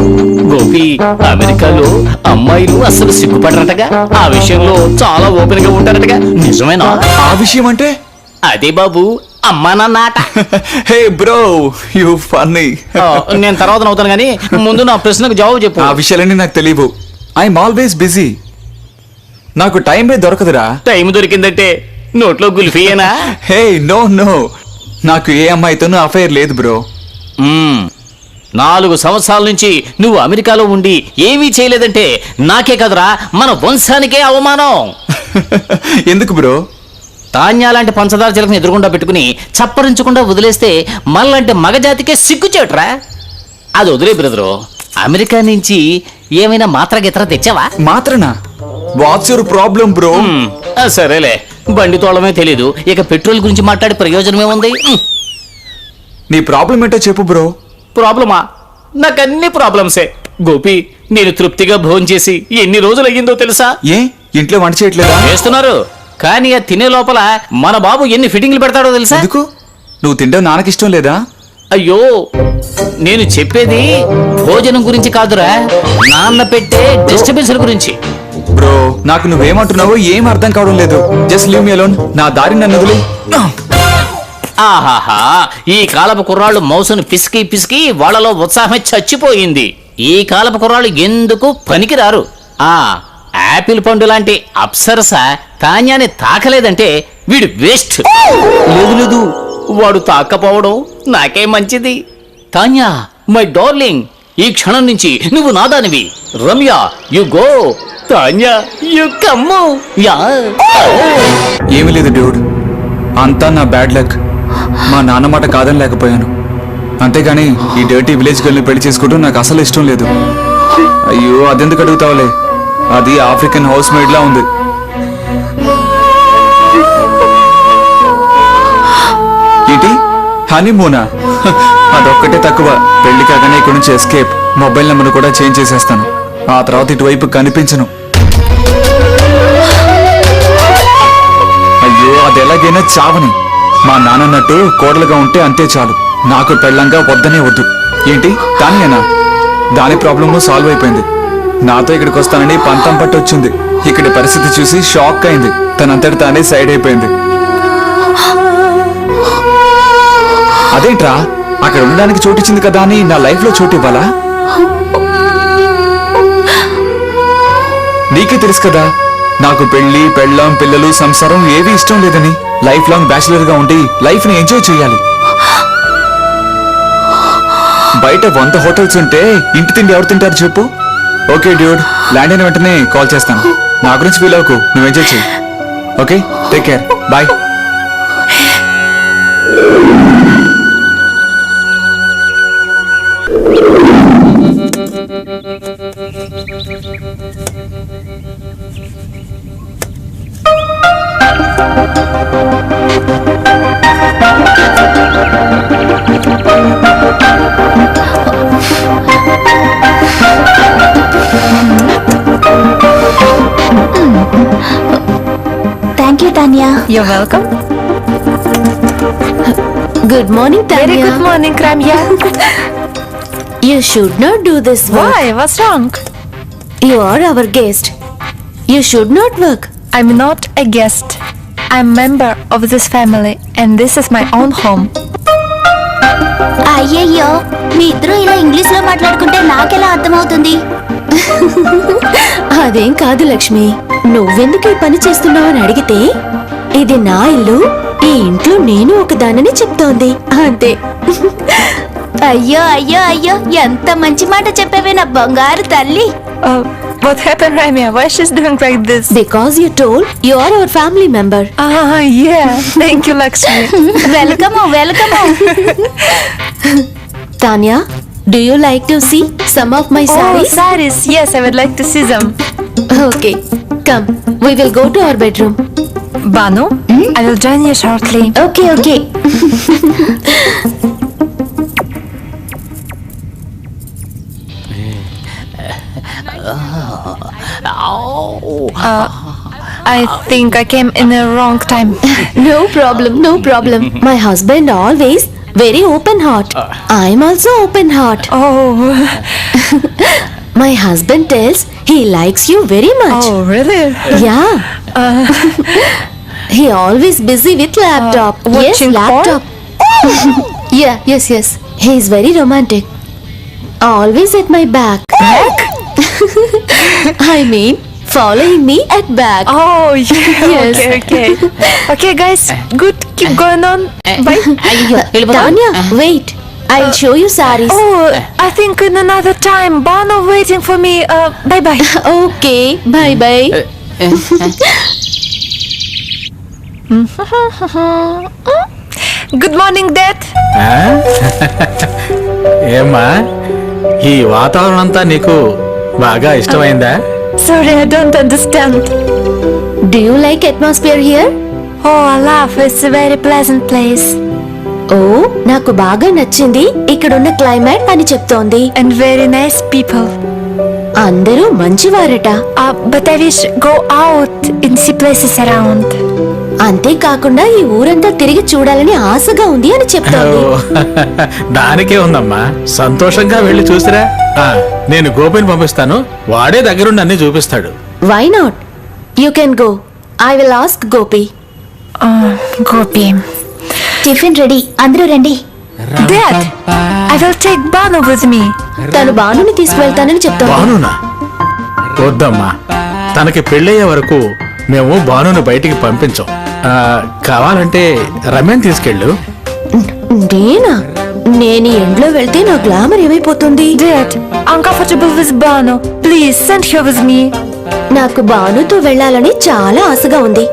గోపి, అమెరికాలో అమ్మాయిలు అసలు సిగ్గుపడరటగా. ఆ విషయంలో చాలా ఓపెన్ గా ఉంటారటగా. నిజమేనా?
ఆ విషయం అంటే?
అదే బాబు, అమ్మా నాన్న.
హే బ్రో, యు ఫన్నీ.
నేను తర్వాత నవ్వుతాను గానీ ముందు నా ప్రశ్నకు జవాబు చెప్పు.
ఆ విషయాలన్నీ నాకు తెలియవు. I'm always busy. నాకు టైమే దొరకదురా.
టైం దొరికిందంటే నోట్లో గుల్ఫీయేనా?
హే నో నో, నాకు ఏ అమ్మాయితోనూ అఫైర్ లేదు బ్రో.
4 సంవత్సరాల నుంచి నువ్వు అమెరికాలో ఉండి ఏమీ చేయలేదంటే నాకే కదరా, మన వంశానికే అవమానం.
ఎందుకు బ్రో?
ధాన్యాలాంటి పంచదార చిలకని ఎదురుగుండా పెట్టుకుని చప్పరించకుండా వదిలేస్తే మనలాంటి మగజాతికే సిగ్గుచేట్రా. అది వదిలే బ్రదరు. అమెరికా నుంచి ఏమైనా మాత్ర గిత్ర తెచ్చావా?
మాత్రనా? What's your problem bro?
సరేలే, బండి తోడమే తెలీదు, ఇక పెట్రోల్ గురించి మాట్లాడే ప్రయోజనమే ఉంది.
నీ ప్రాబ్లం ఏంటో చెప్పు బ్రో.
ప్రాబ్లమా? నాకన్ని ప్రాబ్లమ్సే. గోపి, నేను తృప్తిగా భోంచేసి ఎన్ని రోజులు అయ్యిందో తెలుసా?
ఏ ఇంట్లో వంట చేయట్లేదా?
చేస్తున్నారు. కానీ అది తినే లోపల మన బాబు ఎన్ని ఫిట్టింగ్లు పెడతాడో తెలుసా?
ఎందుకు? నువ్వు తింటావు నాన్నకి ఇష్టం లేదా?
అయ్యో, నేను చెప్పేది భోజనం గురించి కాదురా, నాన్న పెట్టే డిస్టర్బెన్స్ గురించి.
బ్రో, నాకు నువ్వేమంటున్నావో ఏం అర్థం కావడం లేదు. Just leave me alone. నా దారి నన్ను వదిలే.
ఆహాహా, ఈ కాలపు కుర్రాళ్ళు మౌసును పిసికి పిసికి వాళ్ళలో ఉత్సాహం చచ్చిపోయింది. ఈ కాలపు కుర్రాళ్ళు ఎందుకు పనికిరారు. ఆ యాపిల్ పండు లాంటి అప్సరస తాన్యాన్ని తాకలేదంటే వీడు వేస్ట్. లేదు లేదు, వాడు తాకపోవడం నాకే మంచిది. తాన్యా, మై డార్లింగ్, ఈ క్షణం నుంచి నువ్వు నాదానివి. Ramya, you go. Tanya, you come. Yeah.
ఏమీ లేదు డ్యూడ్, అంతా నా బ్యాడ్ లక్. మా నాన్న మాట కాదని లేకపోయాను. అంతేగాని ఈ డర్టీ విలేజ్ గర్ల్ని పెళ్లి చేసుకోవడం నాకు అసలు ఇష్టం లేదు. అయ్యో, అదెందుకు అడుగుతావులే, అది ఆఫ్రికన్ హౌస్ మేడ్ లా ఉంది. ఏంటి హనీమూనా? అదొక్కటే తక్కువ. పెళ్లి కాగానే ఇక్కడి నుంచి ఎస్కేప్. మొబైల్ నెంబర్ కూడా చేంజ్ చేసేస్తాను. ఆ తర్వాత ఇటువైపు కనిపించను. అయ్యో, అది ఎలాగైనా చావని. మా నాన్నన్నట్టు కోడలుగా ఉంటే అంతే చాలు. నాకు పెళ్ళంగా వద్దనే వద్దు. ఏంటి తానేనా? దాని ప్రాబ్లము సాల్వ్ అయిపోయింది. నాతో ఇక్కడికి వస్తానని పంతం పట్టు వచ్చింది. ఇక్కడి పరిస్థితి చూసి షాక్ అయింది. తనంతటి తానే సైడ్ అయిపోయింది. అదేంట్రా, అక్కడ ఉండడానికి చోటిచ్చింది కదా అని నా లైఫ్ లో చోటు ఇవ్వాలా? నీకే తెలుసు కదా, నాకు పెళ్లి, పెళ్ళాం, పిల్లలు, సంసారం ఏవి ఇష్టం లేదని. లైఫ్ లాంగ్ బ్యాచిలర్ గా ఉండి లైఫ్ ని ఎంజాయ్ చేయాలి. బయట 100 హోటల్స్ ఉంటే ఇంటి తిండి ఎవరు తింటారు చెప్పు? ఓకే డ్యూడ్, ల్యాండ్ అయిన వెంటనే కాల్ చేస్తాను. నా గురించి ఫీల్ అవ్వకు, నువ్వు ఎంజాయ్ చేయి. Okay, take care, bye.
Thank you, Tanya.
You're welcome.
Good morning, Tanya.
Very good morning, Ramya.
You should not do this work.
Why? What's wrong?
You are our guest. You should not work.
I'm not a guest. I'm member of this family and this is my own home.
అయ్యయ్యో, మీ ఇద్దరు ఇలా English లో మాట్లాడుకుంటే నాకెలా అర్థమవుతుంది? అదేం కాదు లక్ష్మి, నువ్వెందుకు ఈ పని చేస్తున్నావని అడిగితే ఇది నా ఇల్లు, ఈ ఇంట్లో నేను ఒక దానిని చెప్తోంది అంతే. అయ్యో అయ్యో అయ్యో, ఎంత మంచి మాట చెప్పావే నా బంగారు తల్లి.
What happened, Ramya? Why she's doing like this?
Because you told you are our family member.
Yeah. Thank you, Lakshmi.
Welcome, welcome. Tanya, do you like to see some of my sarees?
Oh, sarees. Yes, I would like to see them.
Okay, come. We will go to our bedroom.
Banu, I will join you shortly.
Okay, okay.
I think I came in the wrong time.
No problem, no problem. My husband always very open heart. I'm also open heart.
Oh.
My husband tells he likes you very much.
Oh, really?
Yeah. He always busy with laptop. Yes,
watching
laptop. Yeah, yes. He is very romantic. Always at my back.
Back?
I mean, following me at back.
Oh, yeah.
Yes.
Okay. Okay, guys. Good. Keep going on. Bye.
Tanya, wait. I'll show you sarees.
Oh, I think in another time. Banu waiting for me. Bye-bye.
Okay, bye-bye.
Good morning, Dad.
ఏమ్మా, ఈ వాతావరణం అంతా నీకు బాగా ఇష్టమైందా?
Sorry, I don't understand.
Do you like atmosphere here?
Oh, I love. It's a very pleasant place.
Oh, నాకు బాగా నచ్చింది ఇక్కడున్న క్లైమేట్ అని చెప్తోంది.
And very nice people.
అందరూ మంచివారట.
But I wish go out and see places around.
అంతేకాకుండా ఈ ఊరంతా తిరిగి చూడాలని ఆశగా ఉంది అని చెప్తోంది.
దానికే ఉందమ్మా, సంతోషంగా వెళ్ళి చూసిరా. నేను గోపిని పంపిస్తాను, వాడే దగ్గరుండి అన్ని చూపిస్తాడు.
Why not? You can go. I will ask Gopi.
Gopi.
Tiffin ready, అందరూ రండి.
Dad, I will take Banu with me.
తను బానుని తీసుకువెళ్తానని చెప్తాను.
బానునా? వద్దమ్మా, తనకి పెళ్ళయ్యే వరకు మేము బానుని బయటికి పంపించాం. కావాలంటే రమ్యని తీసుకెళ్ళు.
నేనా? నేను ఈ ఎండ్లో వెళ్తే నా గ్లామర్ ఏమైపోతుంది?
Dad, I'm comfortable with Banu. Please send her with me.
నాకు బానుతో వెళ్ళాలని చాలా ఆశగా ఉంది.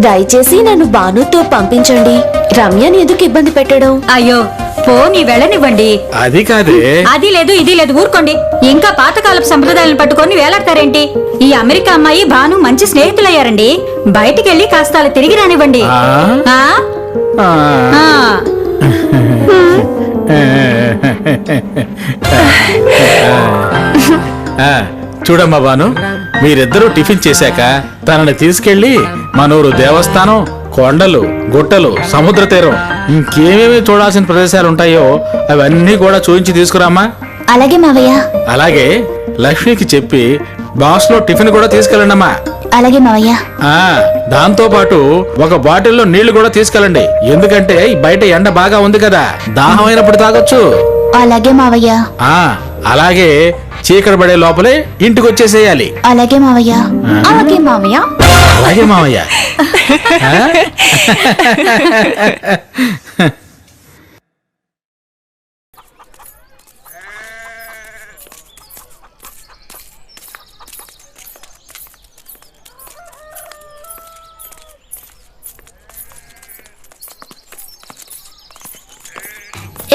దయచేసి నన్ను బానుతో పంపించండి. రమ్యని ఎందుకు ఇబ్బంది పెట్టడం?
అయ్యో పోనీ వెళ్ళనివ్వండి.
అది కాదే.
అది లేదు ఇది లేదు, ఊరుకోండి. ఇంకా పాతకాలపు సంప్రదాయాలను పట్టుకొని వేలాడతారేంటి? ఈ అమెరికా అమ్మాయి భాను మంచి స్నేహితులయ్యారండి. బయటికెళ్ళి కాస్త అలా తిరిగి రానివ్వండి.
చూడమ్మా బాను, మీరిద్దరూ టిఫిన్ చేశాక తనని తీసుకెళ్లి మనూరు దేవస్థానం, కొండలు, గుట్టలు, సముద్ర తీరం, ఇంకేమేమి చూడాల్సిన ప్రదేశాలు ఉంటాయో అవన్నీ కూడా చూపించి తీసుకురామ్మా.
అలాగే మావయ్య.
అలాగే లక్ష్మికి చెప్పి బాక్స్ లో టిఫిన్ కూడా తీసుకెళ్ళండమ్మా.
అలాగే మావయ్య.
దాంతో పాటు ఒక బాటిల్లో నీళ్లు కూడా తీసుకెళ్ళండి, ఎందుకంటే బయట ఎండ బాగా ఉంది కదా, దాహం అయినప్పుడు తాగొచ్చు.
అలాగే మావయ్య.
అలాగే చీకటి పడే లోపలే ఇంటికి వచ్చేసేయాలి.
అలాగే మావయ్య. అలాగే మావయ్య.
అలాగే మావయ్య.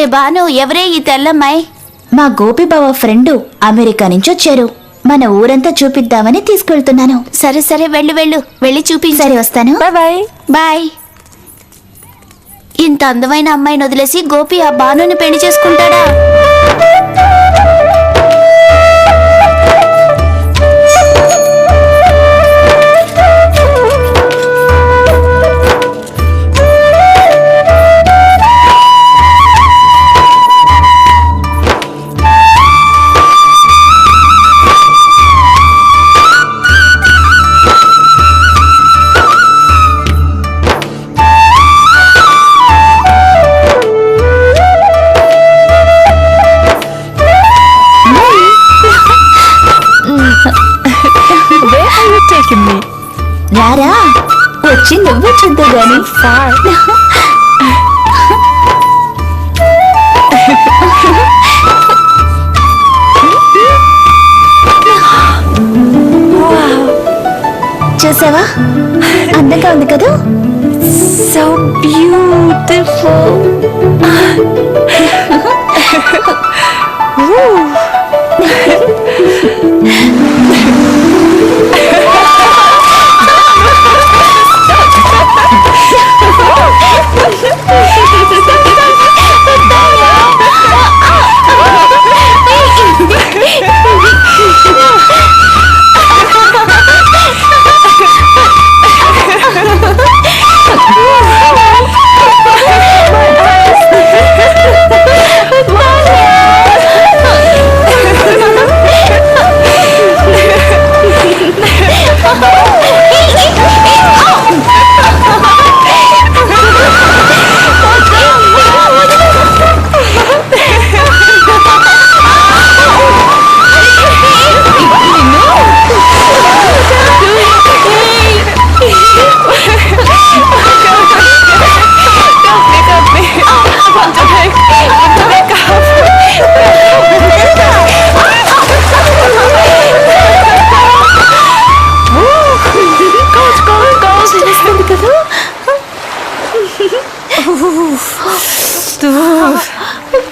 ఏ బాను, ఎవరే ఈ తెల్లమ్మాయి? మా గోపి బావ ఫ్రెండు, అమెరికా నుంచి వచ్చారు. మన ఊరంతా చూపిద్దామని తీసుకెళ్తున్నాను. సరే సరే, వెళ్ళి చూపి. సరే వస్తాను.
Bye.
బాయ్. ఇంత అందమైన అమ్మాయిని వదిలేసి గోపి ఆ బానుని పెళ్లి చేసుకుంటాడా? రారా, వచ్చి నువ్వు చూద్దు గాని. చూసావా, అందంగా ఉంది కదా?
So beautiful.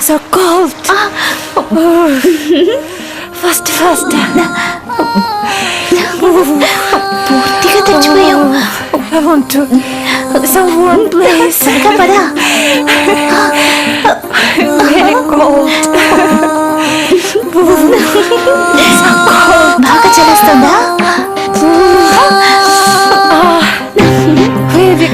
So cold. Fast.
పూర్తిగా తెచ్చిపోయావు.
I want to some warm place.
పదా.
Very cold.
బాగా చలేస్తుందా?
Very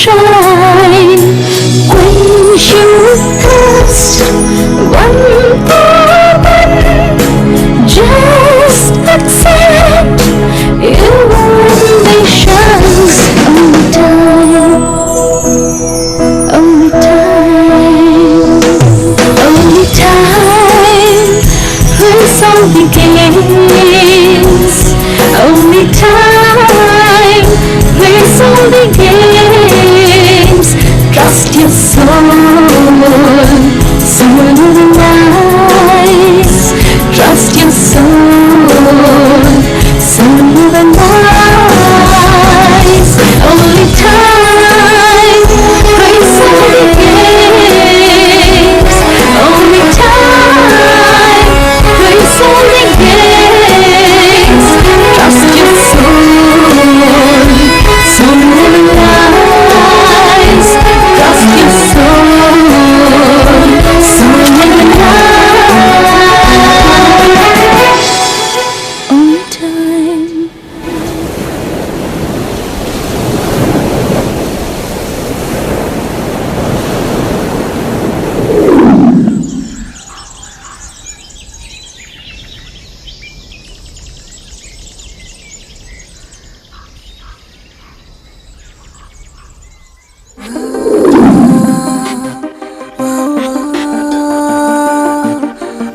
shine. Quench your thirst, one by one. Just accept you only shines. Only time, only time, only time. When song begins, only time. When song begins, trust your soul, soul of the night. Trust your soul, soul of the night. Only time. When song begins, only time. When song begins, trust your soul, soul of the night. Trust your soul, soul of the night. Only time.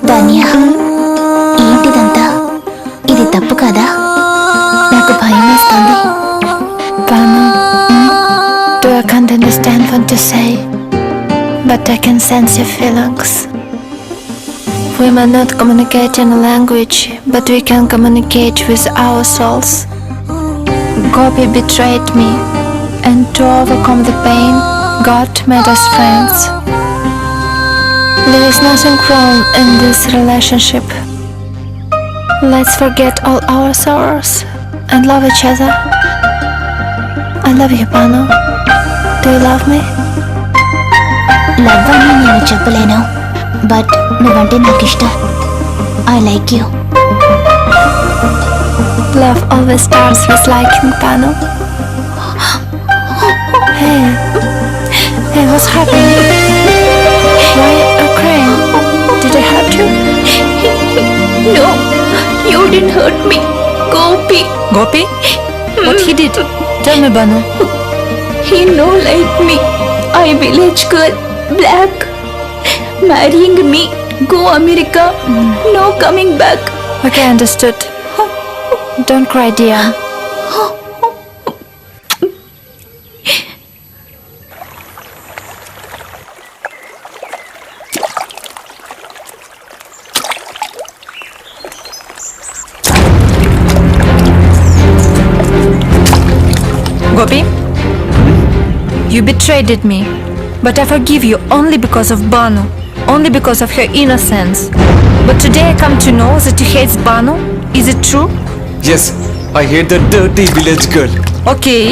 ధన్య, ఏంటిదంతా? ఇది తప్పు కదా? నాకు భయం వేస్తుంది.
Banu, do I can't understand what to say, but I can sense your feelings. We may not communicate in a language, but we can communicate with our souls. Gopi betrayed me, and to overcome the pain, God made us friends. There is nothing wrong in this relationship. Let's forget all our sorrows and love each other. I love you, Banu. Do you love me?
Love అని నేను చెప్పలేను, but నువ్వంటే నాకు ఇష్టం. I like you.
Love always starts with liking, Banu. Hey, what's happening? Why are you crying? Did I hurt you?
No, you didn't hurt me. Gopi.
Gopi? What he did? Tell me, Banu.
He no like me. I village girl, black. Marrying me. Go America. No coming back.
Okay, understood. Don't cry, dear. Gopi, you betrayed me, but I forgive you only because of Banu, only because of her innocence. But today I come to know that you hate Banu. Is it true?
Yes, I hate that dirty village girl.
Okay,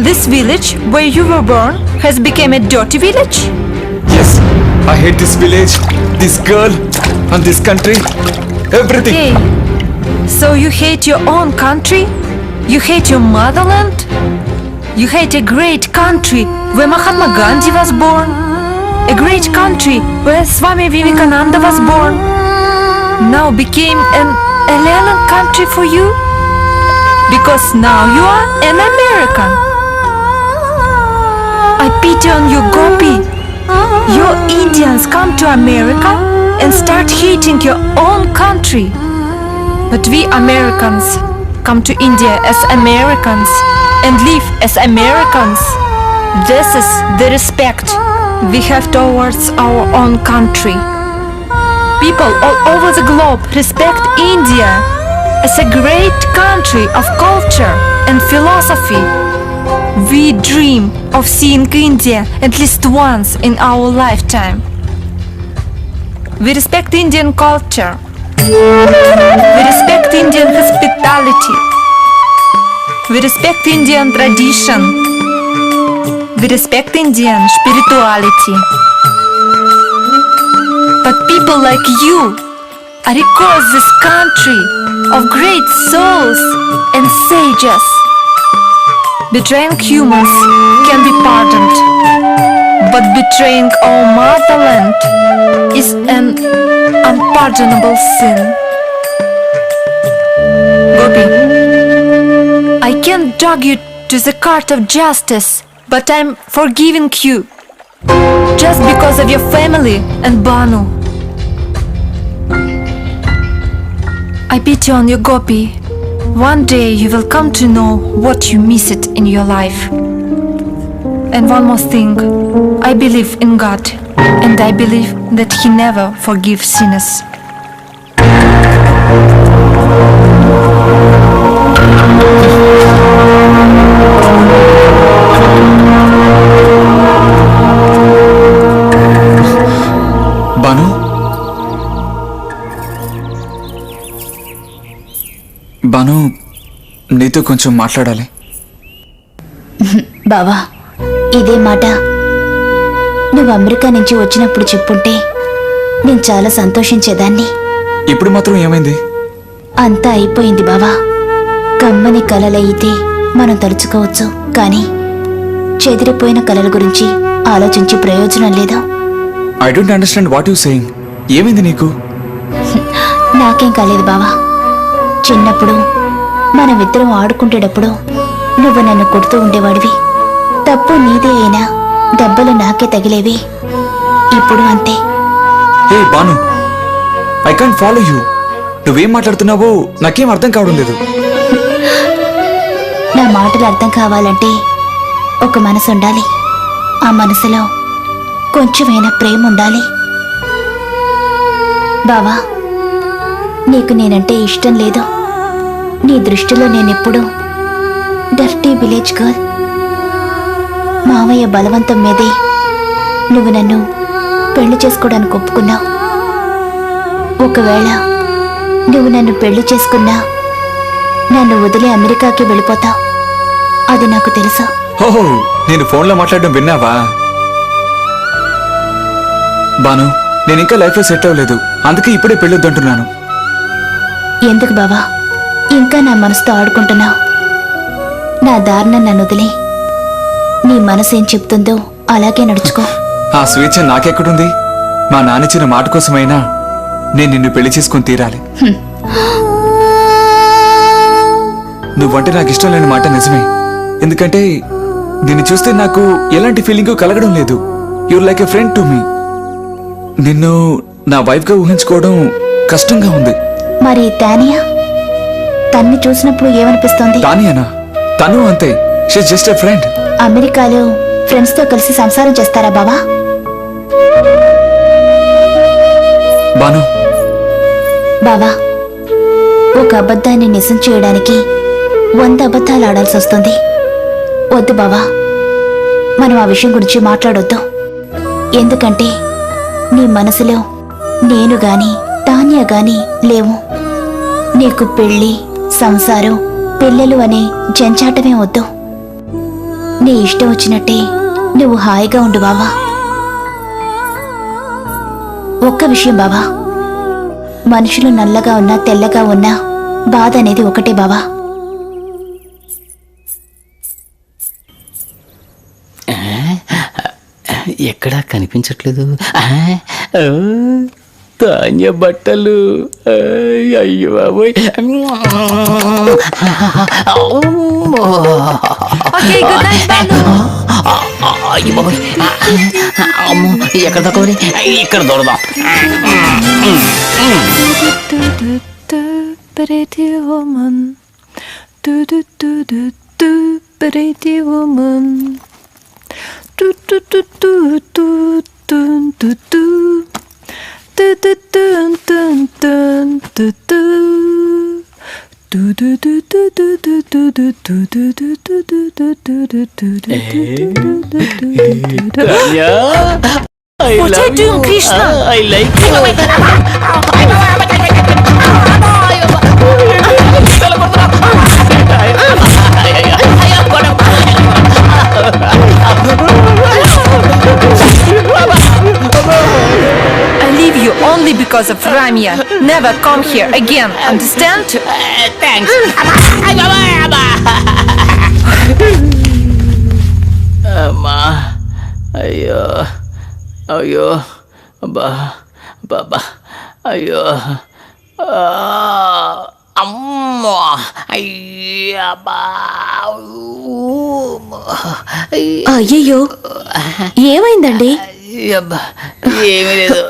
this village where you were born has become a dirty village?
Yes, I hate this village, this girl, and this country. Everything.
Okay, so you hate your own country? You hate your motherland? You hate a great country where Mahatma Gandhi was born? A great country where Swami Vivekananda was born? Now became an alien country for you? Because now you are an American. I pity on you, Gopi. Your Indians come to America and start hating your own country. But we Americans come to India as Americans and live as Americans. This is the respect we have towards our own country. People all over the globe respect India as a great country of culture and philosophy. We dream of seeing India at least once in our lifetime. We respect Indian culture. We respect Indian hospitality. We respect Indian tradition. We respect Indian spirituality. But people like you are across this country of great souls and sages. betraying humans can be pardoned, but betraying our motherland is an unpardonable sin. Gopi, I can't drag you to the court of justice, but I'm forgiving you just because of your family and Banu. I pity on you, Gopi. One day you will come to know what you missed in your life. And one more thing, I believe in God, and I believe that He never forgives sinners.
Banu Banu నీతో కొంచెం మాట్లాడాలి.
బావా, ఇదే మాట నువ్వు America నుంచి వచ్చినప్పుడు చెప్పుంటే నేను చాలా సంతోషించేదాన్ని.
ఇప్పుడు మాత్రం ఏమైంది?
అంతా అయిపోయింది బావా. కమ్మని కలలైతే మనం తలుచుకోవచ్చు, కానీ చెదిరిపోయిన కలల గురించి ఆలోచించి ప్రయోజనం లేదు.
I don't understand what you saying. ఏమైంది నీకు?
నాకేం కాలేదు బావా. చిన్నప్పుడు మనమిద్దరం ఆడుకుంటేటప్పుడు నువ్వు నన్ను కొడుతూ ఉండేవాడివి. తప్పు నీదే అయినా దెబ్బలు నాకే తగిలేవి. ఇప్పుడు అంతే.
Hey Banu, I can't follow you. నువ్వేం మాట్లాడుతున్నావో నాకేం అర్థం కావడం లేదు.
నా మాటలు అర్థం కావాలంటే ఒక మనసు ఉండాలి. ఆ మనసులో కొంచెమైనా ప్రేమ ఉండాలి. బావా, నీకు నేనంటే ఇష్టం లేదు. నీ దృష్టిలో నేనెప్పుడు డర్టీ విలేజ్ గర్ల్. మావయ్య బలవంతం మీదే నువ్వు నన్ను పెళ్లి చేసుకోవడానికి ఒప్పుకున్నావు. ఒకవేళ నువ్వు నన్ను పెళ్లి చేసుకున్నా నన్ను వదిలి అమెరికాకి వెళ్ళిపోతావు. అది నాకు తెలుసు.
ఓహో, నేను ఫోన్లో మాట్లాడడం విన్నావా? బాను, నేను ఇంకా లైఫ్లో సెట్ అవ్వలేదు, అందుకే ఇప్పుడే పెళ్ళొద్దంటున్నాను.
ఎందుకు బావా ఇంకా నా మనసుతో ఆడుకుంటున్నావు? నా దారిన నన్ను వదిలి నీ మనసు ఏం చెప్తుందో అలాగే నడుచుకో.
ఆ స్వేచ్ఛ నాకెక్కడుంది? మా నాన్నిచ్చిన మాట కోసమైనా నేను నిన్ను పెళ్లి చేసుకుని తీరాలి. నువ్వంటే నాకు ఇష్టం లేని మాట నిజమే. ఎందుకంటే నిన్ను చూస్తే నాకు ఎలాంటి ఫీలింగ్ కలగడం లేదు. You're like a friend to me. నిన్ను నా వైఫ్ గా ఊహించుకోవడం కష్టంగా ఉంది.
మరి తానియా, తన్ని చూసినప్పుడు ఏమనిపిస్తోంది?
తానియానా? తను అంతే. She's just a friend.
అమెరికాలో ఫ్రెండ్స్ తో కలిసి సంసారం చేస్తారా బావా?
బాను,
బావా, ఒక అబద్ధాన్ని నిజం చేయడానికి 100 అబద్ధాలు ఆడాల్సి వస్తుంది. వద్దు బావా, మనం ఆ విషయం గురించి మాట్లాడొద్దు. ఎందుకంటే నీ మనసులో నేను గాని తాన్యా గాని లేవు. నీకు పెళ్లి, సంసారం, పిల్లలు అనే జంచాటమే వద్దు. నీ ఇష్టం వచ్చినట్టే నువ్వు హాయిగా ఉండు బావా. ఒక్క విషయం బావా, మనుషులు నల్లగా ఉన్నా తెల్లగా ఉన్నా బాధ అనేది ఒకటే బావా.
ఎక్కడా కనిపించట్లేదు. తాన్య బట్టలు. అయ్యో బాబోయ్. అయ్యో బాబోయ్. అమ్మో, ఎక్కడ తక్కువ? ఇక్కడ దొరదాం.
Pretty woman, do do do do do, pretty woman, do do do do do do do do, do do do do do do do, do do do do do do do do do do do do do do. What are you doing, Krishna?
I like you.
I leave you only because of Ramya. Never come here again, understand?
Thanks.
అయ్యో అయ్యో అబ్బా బాబా అయ్యో అమ్మో అయ్యబ్బా
అయ్యయ్యో ఏమైందండి?
ఏమీ లేదు,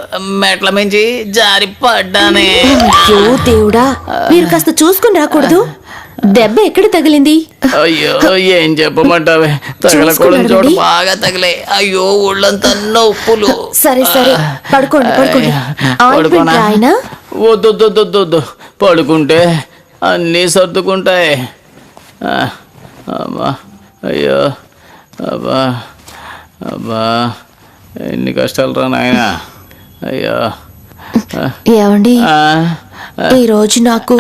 మెట్ల మించి జారి పడ్డానే.
అయ్యో దేవుడా, మీరు కాస్త చూసుకుని రాకూడదు? దెబ్బ ఎక్కడ తగిలింది?
అయ్యో ఏం చెప్పమంటావే, తగలకూడని చోటు బాగా తగిలే. అయ్యో ఒళ్ళంతా నొప్పులు.
సరే సరే పడుకోండి పడుకోండి. ఆయింట్మెంట్ రాయనా?
వద్దు, పడుకుంటే అన్నీ సర్దుకుంటాయి. అమ్మా అయ్యో అబ్బా అబ్బా ఎన్ని కష్టాలు రా నాయనా. అయ్యో
ఏమండి, ఈ రోజు నాకు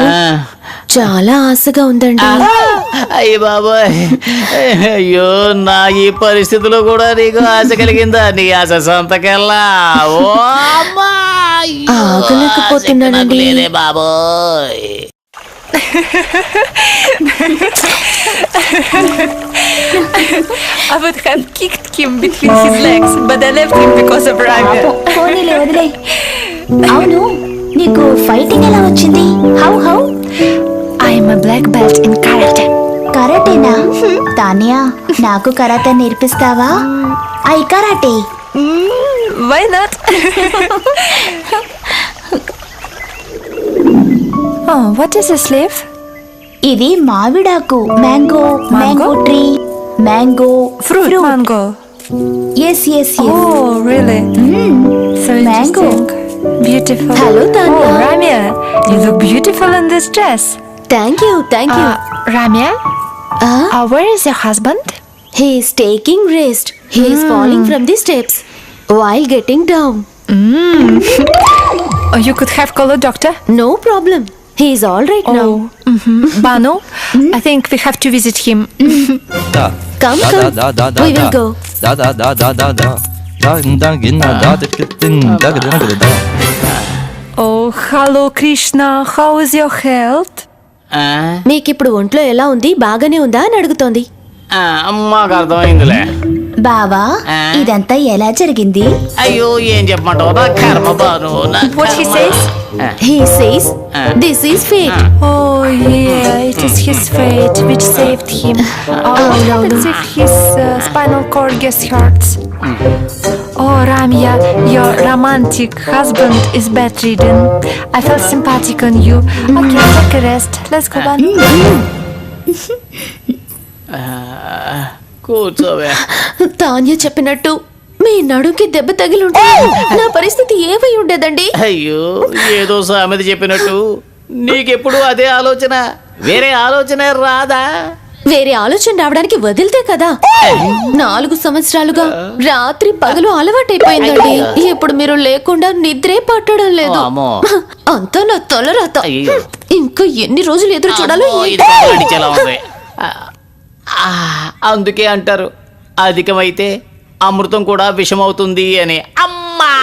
చాలా ఆశగా ఉందండి.
అయ్య బాబాయ్, అయ్యో నా ఈ పరిస్థితిలో కూడా నీకు ఆశ కలిగిందా? నీ ఆశ సొంతకెళ్ళా. ఓ అమ్మా,
ఆగలేకపోతున్నానండి
బాబోయ్.
I would have kicked him between his legs, but I left him because of Ramya.
పోనీలే వదిలే. అవును, నీకు ఫైటింగ్ ఎలా వచ్చింది? How
I am a black belt in karate.
కరాటేనా? తానియా, నాకు కరాటే నేర్పిస్తావా? I karate.
Why not? Oh, what is this leaf?
ఇది మామిడాకు. Mango tree. Mango
Fruit. Mango.
Yes
Oh, really? So
Mango.
interesting. Beautiful.
Hello, Tanya.
Oh, Ramya, you look beautiful in this dress.
Thank you.
Ramya, where is your husband?
He is taking rest. He is falling from the steps while getting down.
Oh, you could have called a doctor.
No problem. He is all right now.
Banu, I think we have to visit him.
Come. We will go.
Oh, hello Krishna. How is your health?
మీకు ఇప్పుడు ఒంట్లో ఎలా ఉంది? బాగానే ఉందా అని అడుగుతోంది.
మాకు అర్థమైందిలే.
బావా, ఇదంతా ఎలా జరిగింది?
అయ్యో ఏం చెప్పమంటావు, నా కర్మ Banu.
What he says?
He says this is fate.
Oh yeah, it is his fate which saved him. What happens if his spinal cord gets hurt? Oh Ramya, your romantic husband is bedridden. I felt sympathetic on you. Okay, take a rest. Let's go, Banu.
కూర్చోవే.
Tanya చెప్పినట్టు మీ నడుంకి దెబ్బ తగిలుంటే నా పరిస్థితి ఏమై ఉండేదండి?
అయ్యో ఏదో సామెత చెప్పినట్టు నీకెప్పుడు అదే ఆలోచన, వేరే ఆలోచన రాదా?
వేరే ఆలోచన రావడానికి వదిలితే కదా. 4 సంవత్సరాలుగా రాత్రి పగలు అలవాటైపోయిందండి. ఇప్పుడు మీరు లేకుండా నిద్రే పట్టడం లేదు. అంతా నా తలరాత. ఇంకా ఎన్ని రోజులు ఎదురు చూడాలో.
అందుకే అంటారు అధికమైతే అమృతం కూడా విషమవుతుంది అని. అమ్మా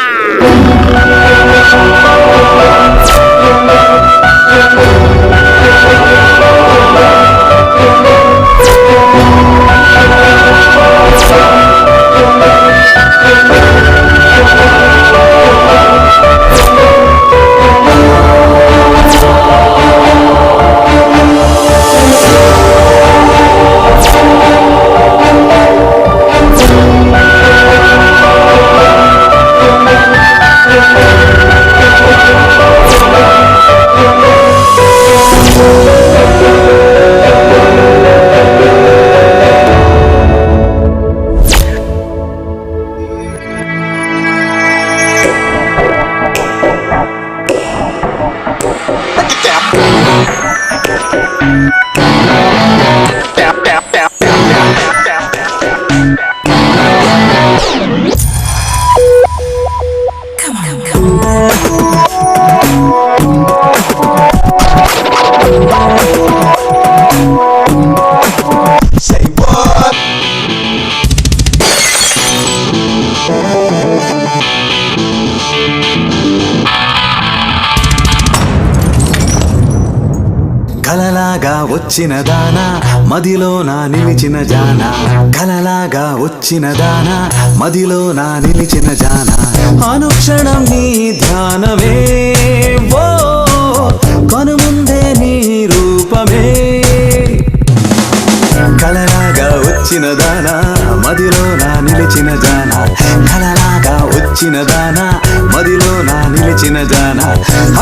కలలాగా వచ్చిన దానా
మదిలో నా నిలిచిన జాన కలలాగా వచ్చిన దాన మదిలో నా నిలిచిన జాన అనుక్షణం నీ ధ్యానమే ఓ కనుముందే నీ రూపమే కలలాగా వచ్చిన దానా మదిలో నా నిలిచిన జాన కలలాగా వచ్చిన దానా మదిలో నా నిలిచిన జాన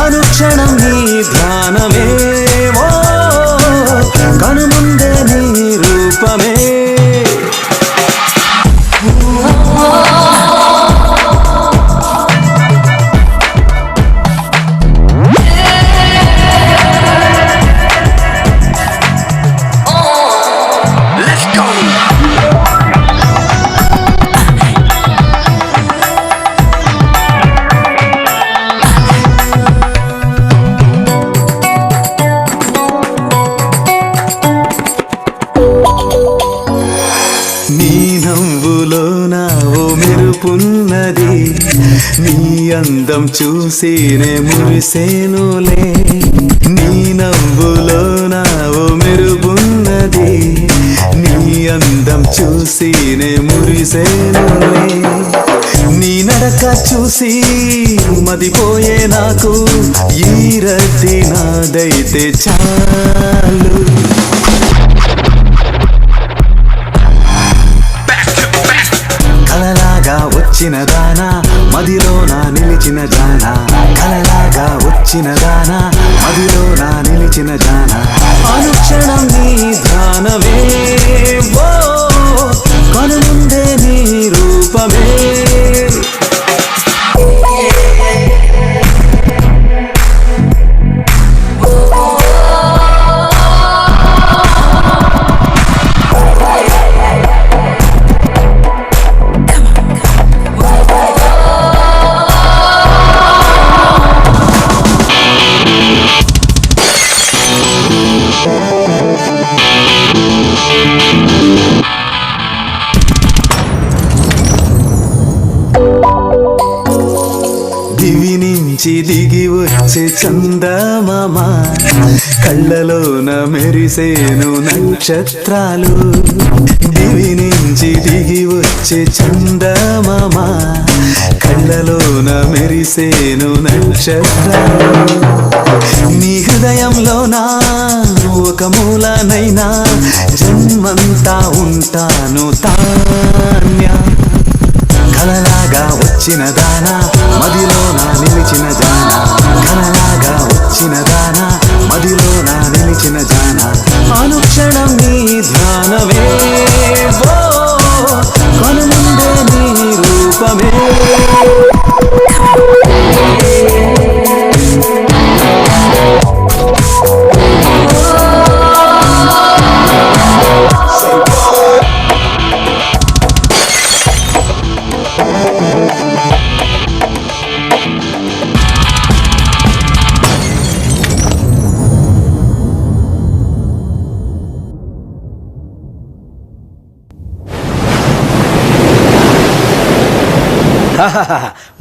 అనుక్షణం నీ ధ్యానమే ఓ కనుముందే నీ రూపమే పున్నది నీ అందం చూసినే మురిసేనులే నీ నవ్వులో నా ఓ మెరుపున్నది నీ అందం చూసినే మురిసేనులే నీ నడక చూసి మదిపోయే నాకు ఈ రద్దీ నాదైతే చాలు కలలాగా వచ్చిన దానా మదిలో నా నిలిచిన జానా కలలాగా వచ్చిన దానా మదిలో నా నిలిచిన జానా అనుక్షణం నీ ధ్యానమే ఓ కనుముందే నీ రూపమే దివి నుంచి దిగి వచ్చే చందమామ కళ్ళలోన మెరిసేను నక్షత్రాలు దివి నుంచి దిగి వచ్చే చందమామ కళ్ళలోన మెరిసేను నక్షత్రాలు నీ హృదయంలోనా ఒక మూలనైనా జన్మంతా ఉంటాను తాన్యా కలలాగా వచ్చిన దానా మదిలో నా నిలిచిన జానా కలలాగా వచ్చిన దానా మదిలో నా నిలిచిన జానా అనుక్షణం నీ ధ్యానమే ఓ కనుముందే నీ రూపమే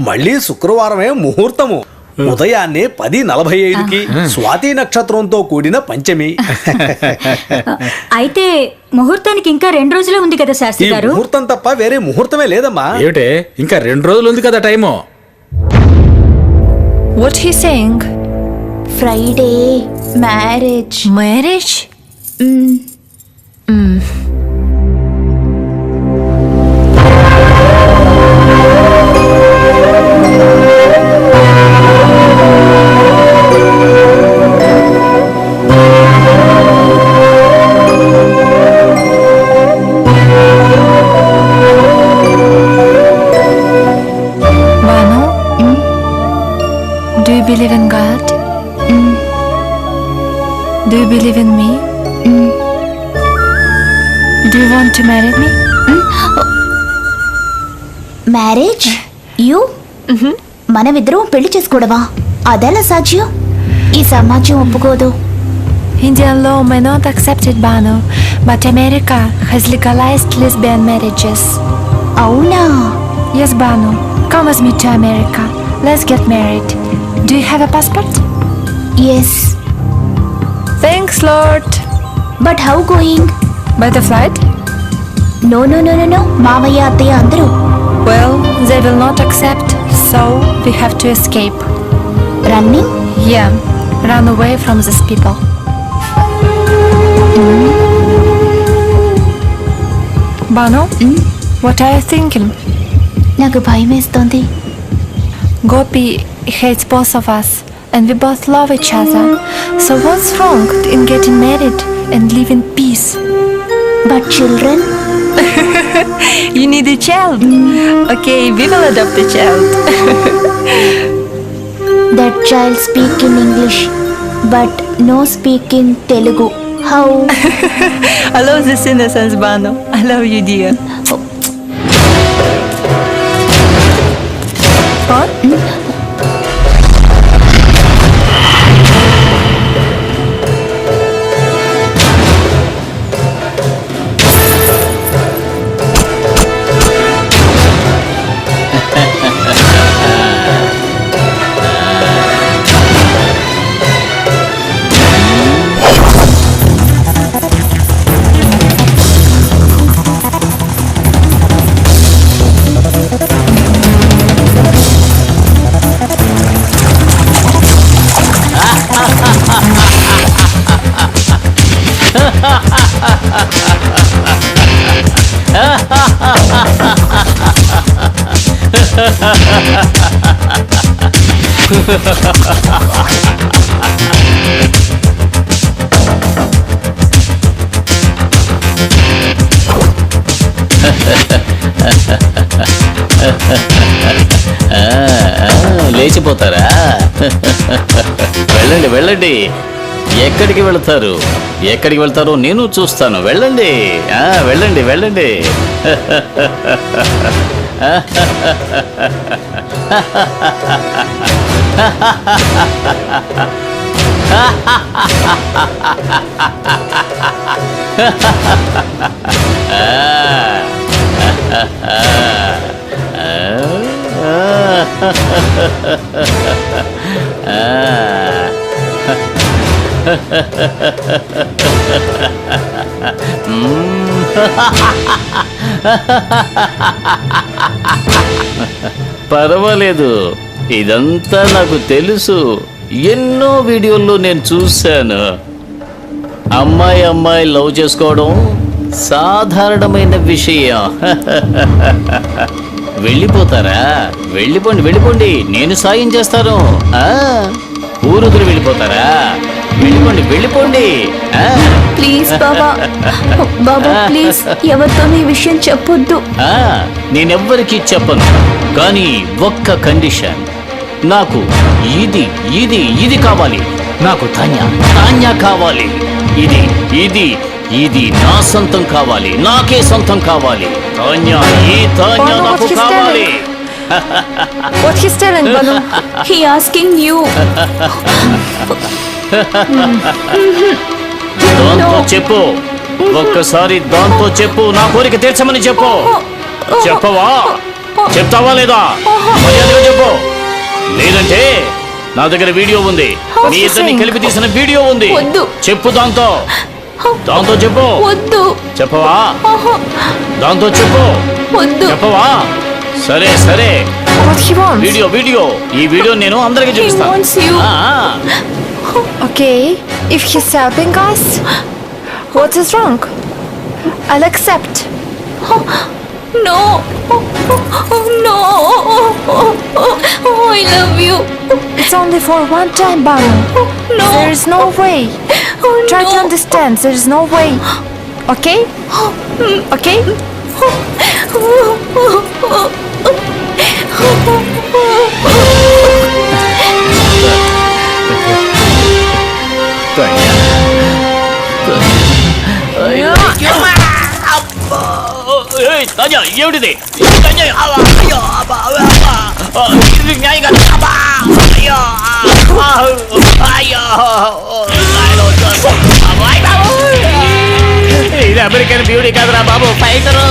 మళ్ళీ శుక్రవారమే ముహూర్తము ఉదయాన్నే 10:45కి స్వాతి నక్షత్రంతో కూడిన పంచమి.
అయితే ముహూర్తానికి ఇంకా 2 రోజులే ఉంది కదా శాస్త్రి గారు.
ముహూర్తం తప్ప వేరే ముహూర్తమే లేదమ్మా.
ఏమిటే ఇంకా 2 రోజులు ఉంది కదా time.
What he saying?
Friday marriage.
Marriage? Do you believe in God? Do you believe in me? Do you want to marry me?
Marriage? You? మనమిద్దరం పెళ్లి చేసుకోవడమా? అదెలా సాధ్యం? ఈ సమాజం ఒప్పుకోదు.
Indian law may not accept it, Banu, but America has legalized lesbian marriages.
అవునా?
Yes, Banu. Come with me to America. Let's get married. Do you have a passport?
Yes.
Thanks, Lord.
But how going?
By the flight?
No no no no no, మావయ్య అత్తయ్య అందరూ.
Well, they will not accept, so we have to escape.
Running?
Yeah, run away from these people. Banu, what are you thinking?
నాకు భయం వేస్తోంది.
Gopi hates both of us, and we both love each other. So what's wrong in getting married and live in peace?
But children?
You need a child. Okay, we will adopt a child.
That child speak in English but no speak in Telugu. How?
I love this innocence, Banu. I love you, dear. What?
లేచిపోతారా? వెళ్ళండి వెళ్ళండి. ఎక్కడికి వెళ్తారు? ఎక్కడికి వెళ్తారో నేను చూస్తాను. వెళ్ళండి, వెళ్ళండి వెళ్ళండి. పర్వాలేదు, ఇదంతా నాకు తెలుసు. ఎన్నో వీడియోల్లో నేను చూశాను. అమ్మాయి అమ్మాయి లవ్ చేసుకోవడం సాధారణమైన విషయం. వెళ్ళిపోతారా? వెళ్ళిపోండి వెళ్ళిపోండి, నేను సాయం చేస్తాను. ఊరుదురు వెళ్ళిపోతారా? వెళ్ళిపోండి వెళ్ళిపోండి.
ప్లీజ్ బాబా, బాబా ప్లీజ్ ఎవరితో ఈ విషయం చెప్పొద్దు.
నేనెవ్వరికీ చెప్పను, కానీ ఒక్క కండిషన్. నాకు ఇది ఇది ఇది కావాలి. నాకు తాన్యా కావాలి. ఇది ఇది ఇది నా సొంతం కావాలి. నాకే సొంతం కావాలి. తాన్యా, ఈ తాన్యా నాకు కావాలి.
What he's telling, Banu?
He asking you.
దాంతో చెప్పు, ఒక్కసారి దాంతో చెప్పు, నా కోరిక తీర్చమని చెప్పు. చెప్పవా? చెప్తావా లేదా? మర్యాదగా చెప్పు, లేదంటే నా దగ్గర వీడియో ఉంది. మీ ఇద్దరిని కలిపి తీసిన వీడియో ఉంది. చెప్పు, దాంతో చెప్పు. చెప్పవా? దాంతో చెప్పు. చెప్పవా? సరే సరే, వీడియో ఈ వీడియో నేను అందరికి చూపిస్తాను.
Okay, if he's helping us, what is wrong? I'll accept.
No, no, I love you.
It's only for one time, Banu.
No,
there is no way. Try to understand. There is no way. Okay? Okay?
ఏమిటిది? ఇది American beauty కాదురా బాబు, fighter.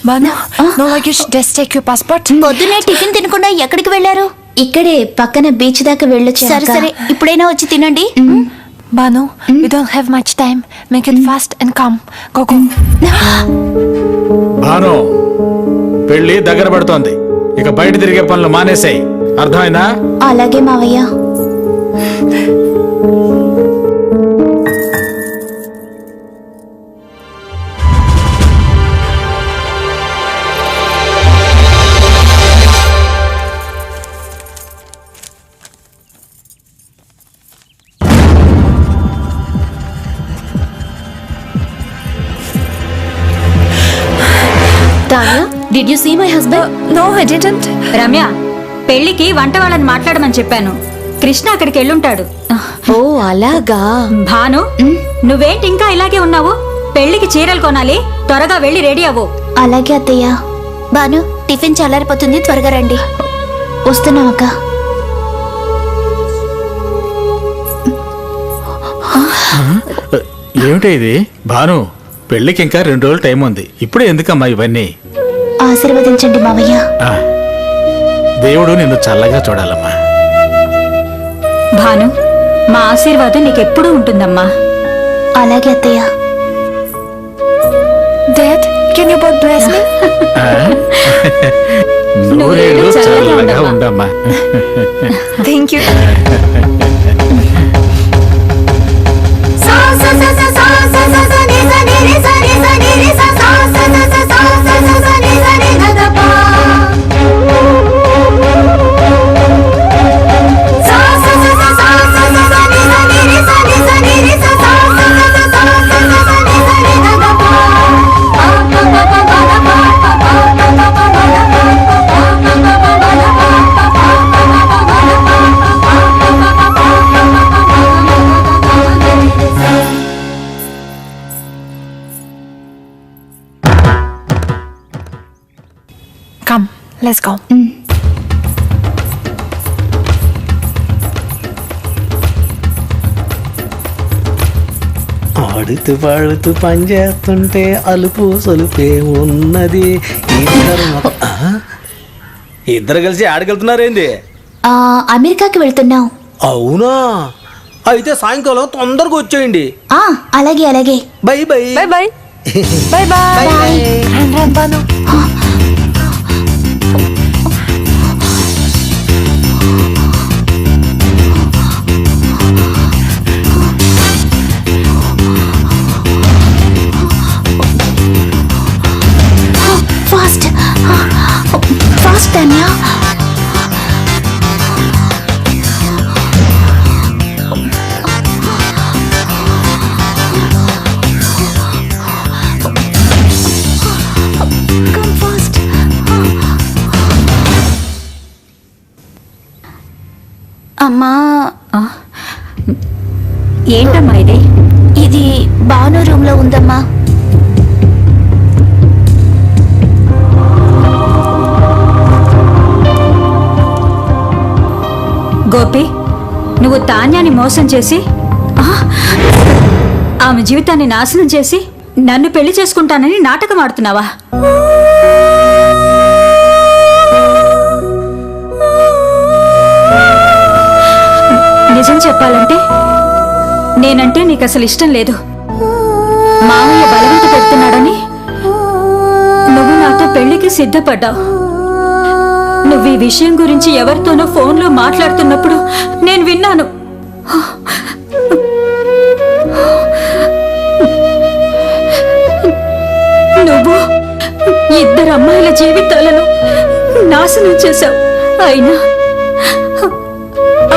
Banu, no luggage, just take your passport.
పొద్దునే tiffin తినకుండా ఎక్కడికి వెళ్ళారు? ఇక్కడే పక్కన బీచ్ దాకా వెళ్ళొచ్చు. సరే సరే, ఇప్పుడైనా వచ్చి తినండి.
Banu, we don't have much time. Make it fast and come. Go, go.
Bhanu, పెళ్లి దగ్గర పడుతోంది. ఇక బయట తిరిగే పనులు మానేసాయి. అర్థమైందా?
అలాగే మావయ్య. Tanya, did you see my husband?
No, I didn't.
Ramya, పెళ్లికి వంట వాళ్ళని మాట్లాడమని చెప్పాను. కృష్ణ అక్కడికి వెళ్ళుంటాడు.
ఓ అలాగా.
భాను, నువ్వేంటి ఇంకా ఇలాగే ఉన్నావు? పెళ్లికి చీరలు కొనాలి, త్వరగా వెళ్ళి రెడీ అవ్వు.
అలాగే అత్తయ్య. బాను, టిఫిన్ చల్లారిపోతుంది, త్వరగా రండి. వస్తున్నాం అక్క.
ఏమిటి ఇది? భాను, పెళ్లికి ఇంకా 2 రోజులు టైం ఉంది. ఇప్పుడే ఎందుకమ్మా ఇవన్నీ?
ఆశీర్వదించండి మావయ్య.
దేవుడు నిన్ను చల్లగా చూడాలమ్మా.
భాను, మా ఆశీర్వాదం నీకెప్పుడూ ఉంటుందమ్మా.
అలాగే అత్తయ్య.
Dad, can you both bless me?
నూరేళ్ళు చల్లగా ఉండమ్మా.
Thank you. Come, let's go.
ఆడుతూ పాడుతూ పనిచేస్తుంటే అలుపు సొలుపే ఉన్నది. ఇద్దరు కలిసి ఆడగలుగుతున్నారేంది?
అమెరికాకి వెళ్తున్నాం.
అవునా? అయితే సాయంకాలం తొందరగా వచ్చేయండి.
అలాగే అలాగే.
By by.
Bye bye. Bye bye. Run, Banu.
Fast, fast, Tanya. Come fast. అమ్మా.
ఏంటమ్మా ఇది?
ఇది బాను రూమ్ లో ఉందమ్మా.
గోపి, నువ్వు తాన్యాని మోసం చేసి ఆమె జీవితాన్ని నాశనం చేసి నన్ను పెళ్లి చేసుకుంటానని నాటకం ఆడుతున్నావా? నిజం చెప్పాలంటే నేనంటే నీకు అసలు ఇష్టం లేదు. మామయ్య బలవంత పెడుతున్నాడని నువ్వు నాతో పెళ్లికి సిద్ధపడ్డావు. నువ్వు ఈ విషయం గురించి ఎవరితోనో ఫోన్లో మాట్లాడుతున్నప్పుడు నేను విన్నాను. నువ్వు 2 అమ్మాయిల జీవితాలను నాశనం చేశావు. అయినా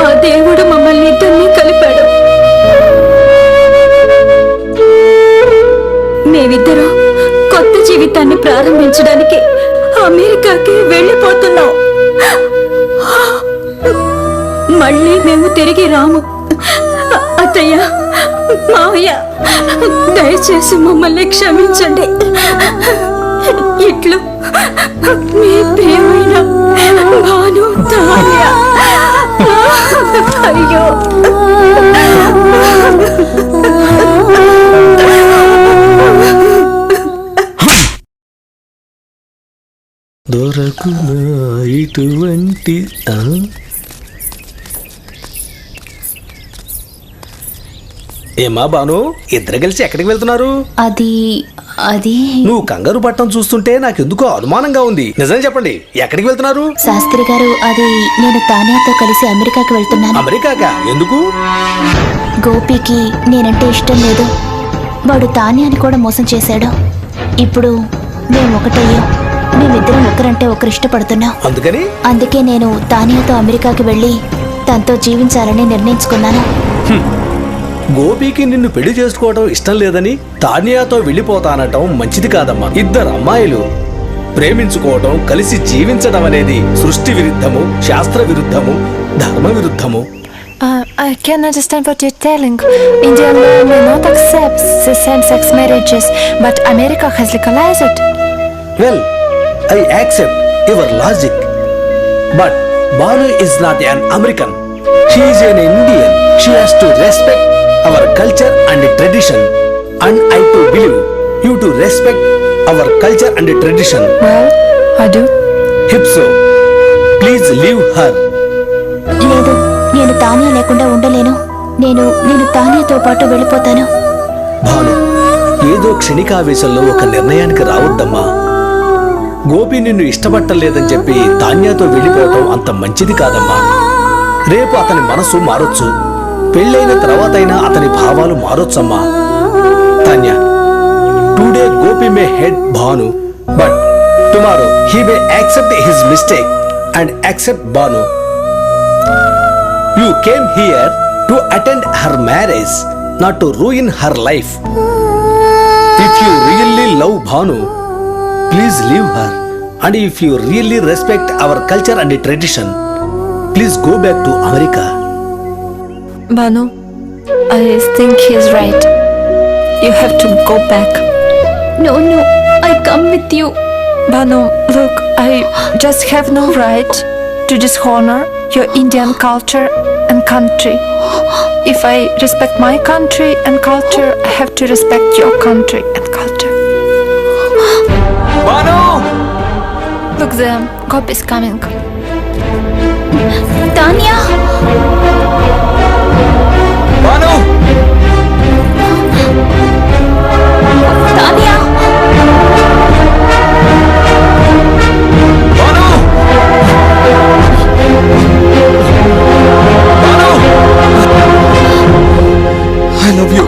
ఆ దేవుడు మమ్మల్ని 2 కలిపాడు. మేమిద్దరం కొత్త జీవితాన్ని ప్రారంభించడానికి అమెరికాకి వెళ్ళిపోతున్నాం. మళ్ళీ మేము తిరిగి రాము. అత్తయ్య, మావయ్య, దయచేసి మమ్మల్ని క్షమించండి. ఇట్లు మీ ప్రియమైన భాను తాన్య. అయ్యో,
దొరకునా ఇటువంటి ఏమా బాను, ఇద్దరు కలిసి ఎక్కడికి వెళ్తున్నారు?
అది అది
నువ్వు కంగారు పట్టం చూస్తుంటే నాకెందుకో అనుమానంగా ఉంది. నిజం చెప్పండి, ఎక్కడికి వెళ్తున్నారు?
శాస్త్రి గారు, అది నేను తానియాతో కలిసి అమెరికాకి వెళ్తున్నాను.
అమెరికాకా? ఎందుకు?
గోపికి నేనంటే ఇష్టం లేదు. వాడు తానియాని కూడా మోసం చేశాడు. ఇప్పుడు మేము ఒకటయ్యాం. మేమిద్దరం ఒకరంటే ఒకరు ఇష్టపడుతున్నాం. అందుకే నేను తానియాతో అమెరికాకి వెళ్ళి తనతో జీవించాలని నిర్ణయించుకున్నాను.
గోపికి నిన్ను పెళ్లి చేసుకోవడం ఇష్టం లేదని తానియాతో వెళ్ళిపోతానటం మంచిది కాదమ్మా. ఇద్దరు అమ్మాయిలు ప్రేమించుకోవడం, కలిసి జీవించడం అనేది సృష్టి విరుద్ధము, శాస్త్ర విరుద్ధము, ధర్మ విరుద్ధము.
I can understand what you're telling. Indian law may not accept the same-sex marriages, but America has legalized it.
Well, I accept your logic, but Banu is not an American. She is an Indian. She has to respect our culture and tradition, and I too believe you to respect our culture and tradition.
Well, I do.
If so, please leave her.
లేదు, నేను తానియా లేకుండా ఉండలేను. నేను తానియాతో పాటు వెళ్ళిపోతాను.
భాను, ఏదో క్షణికావేశంలో ఒక నిర్ణయానికి రావద్దమ్మా. గోపి నిన్ను ఇష్టపట్టలేదని చెప్పి తాన్యాతో వెళ్ళిపోవటం అంత మంచిది కాదమ్మా. రేపు అతని మనసు మారొచ్చు. పెళ్ళైన తర్వాతైనా అతని భావాలు మారొచ్చమ్మా. Tanya, today Gopi may hate Bhanu, but tomorrow he may accept his mistake and accept Bhanu. You came here to attend her marriage, not to ruin her life. If you really love Bhanu, please leave her. And if you really respect our culture and tradition, please go back to America.
Banu, I think he's right. You have to go back.
No, I come with you.
Banu, look, I just have no right to dishonor your Indian culture and country. If I respect my country and culture, I have to respect your country and culture.
Banu!
Look there, Gopi is coming.
Tanya!
Banu!
Tanya!
Banu! Banu! I love you.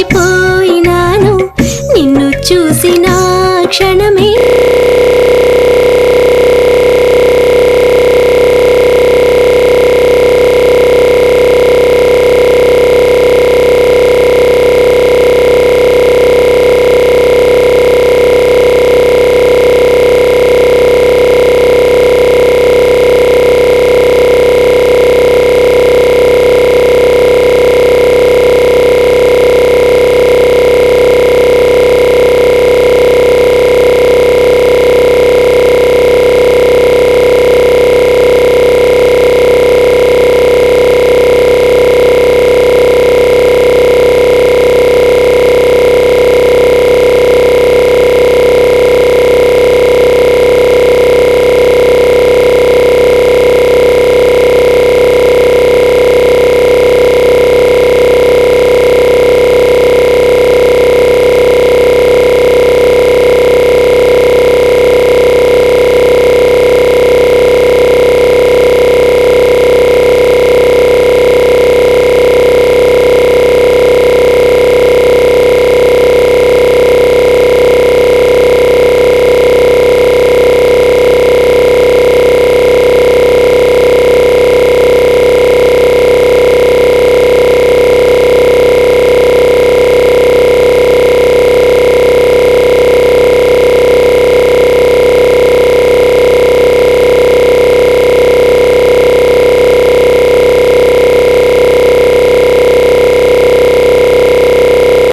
మరిచిపోయినాను నిన్ను చూసిన క్షణమే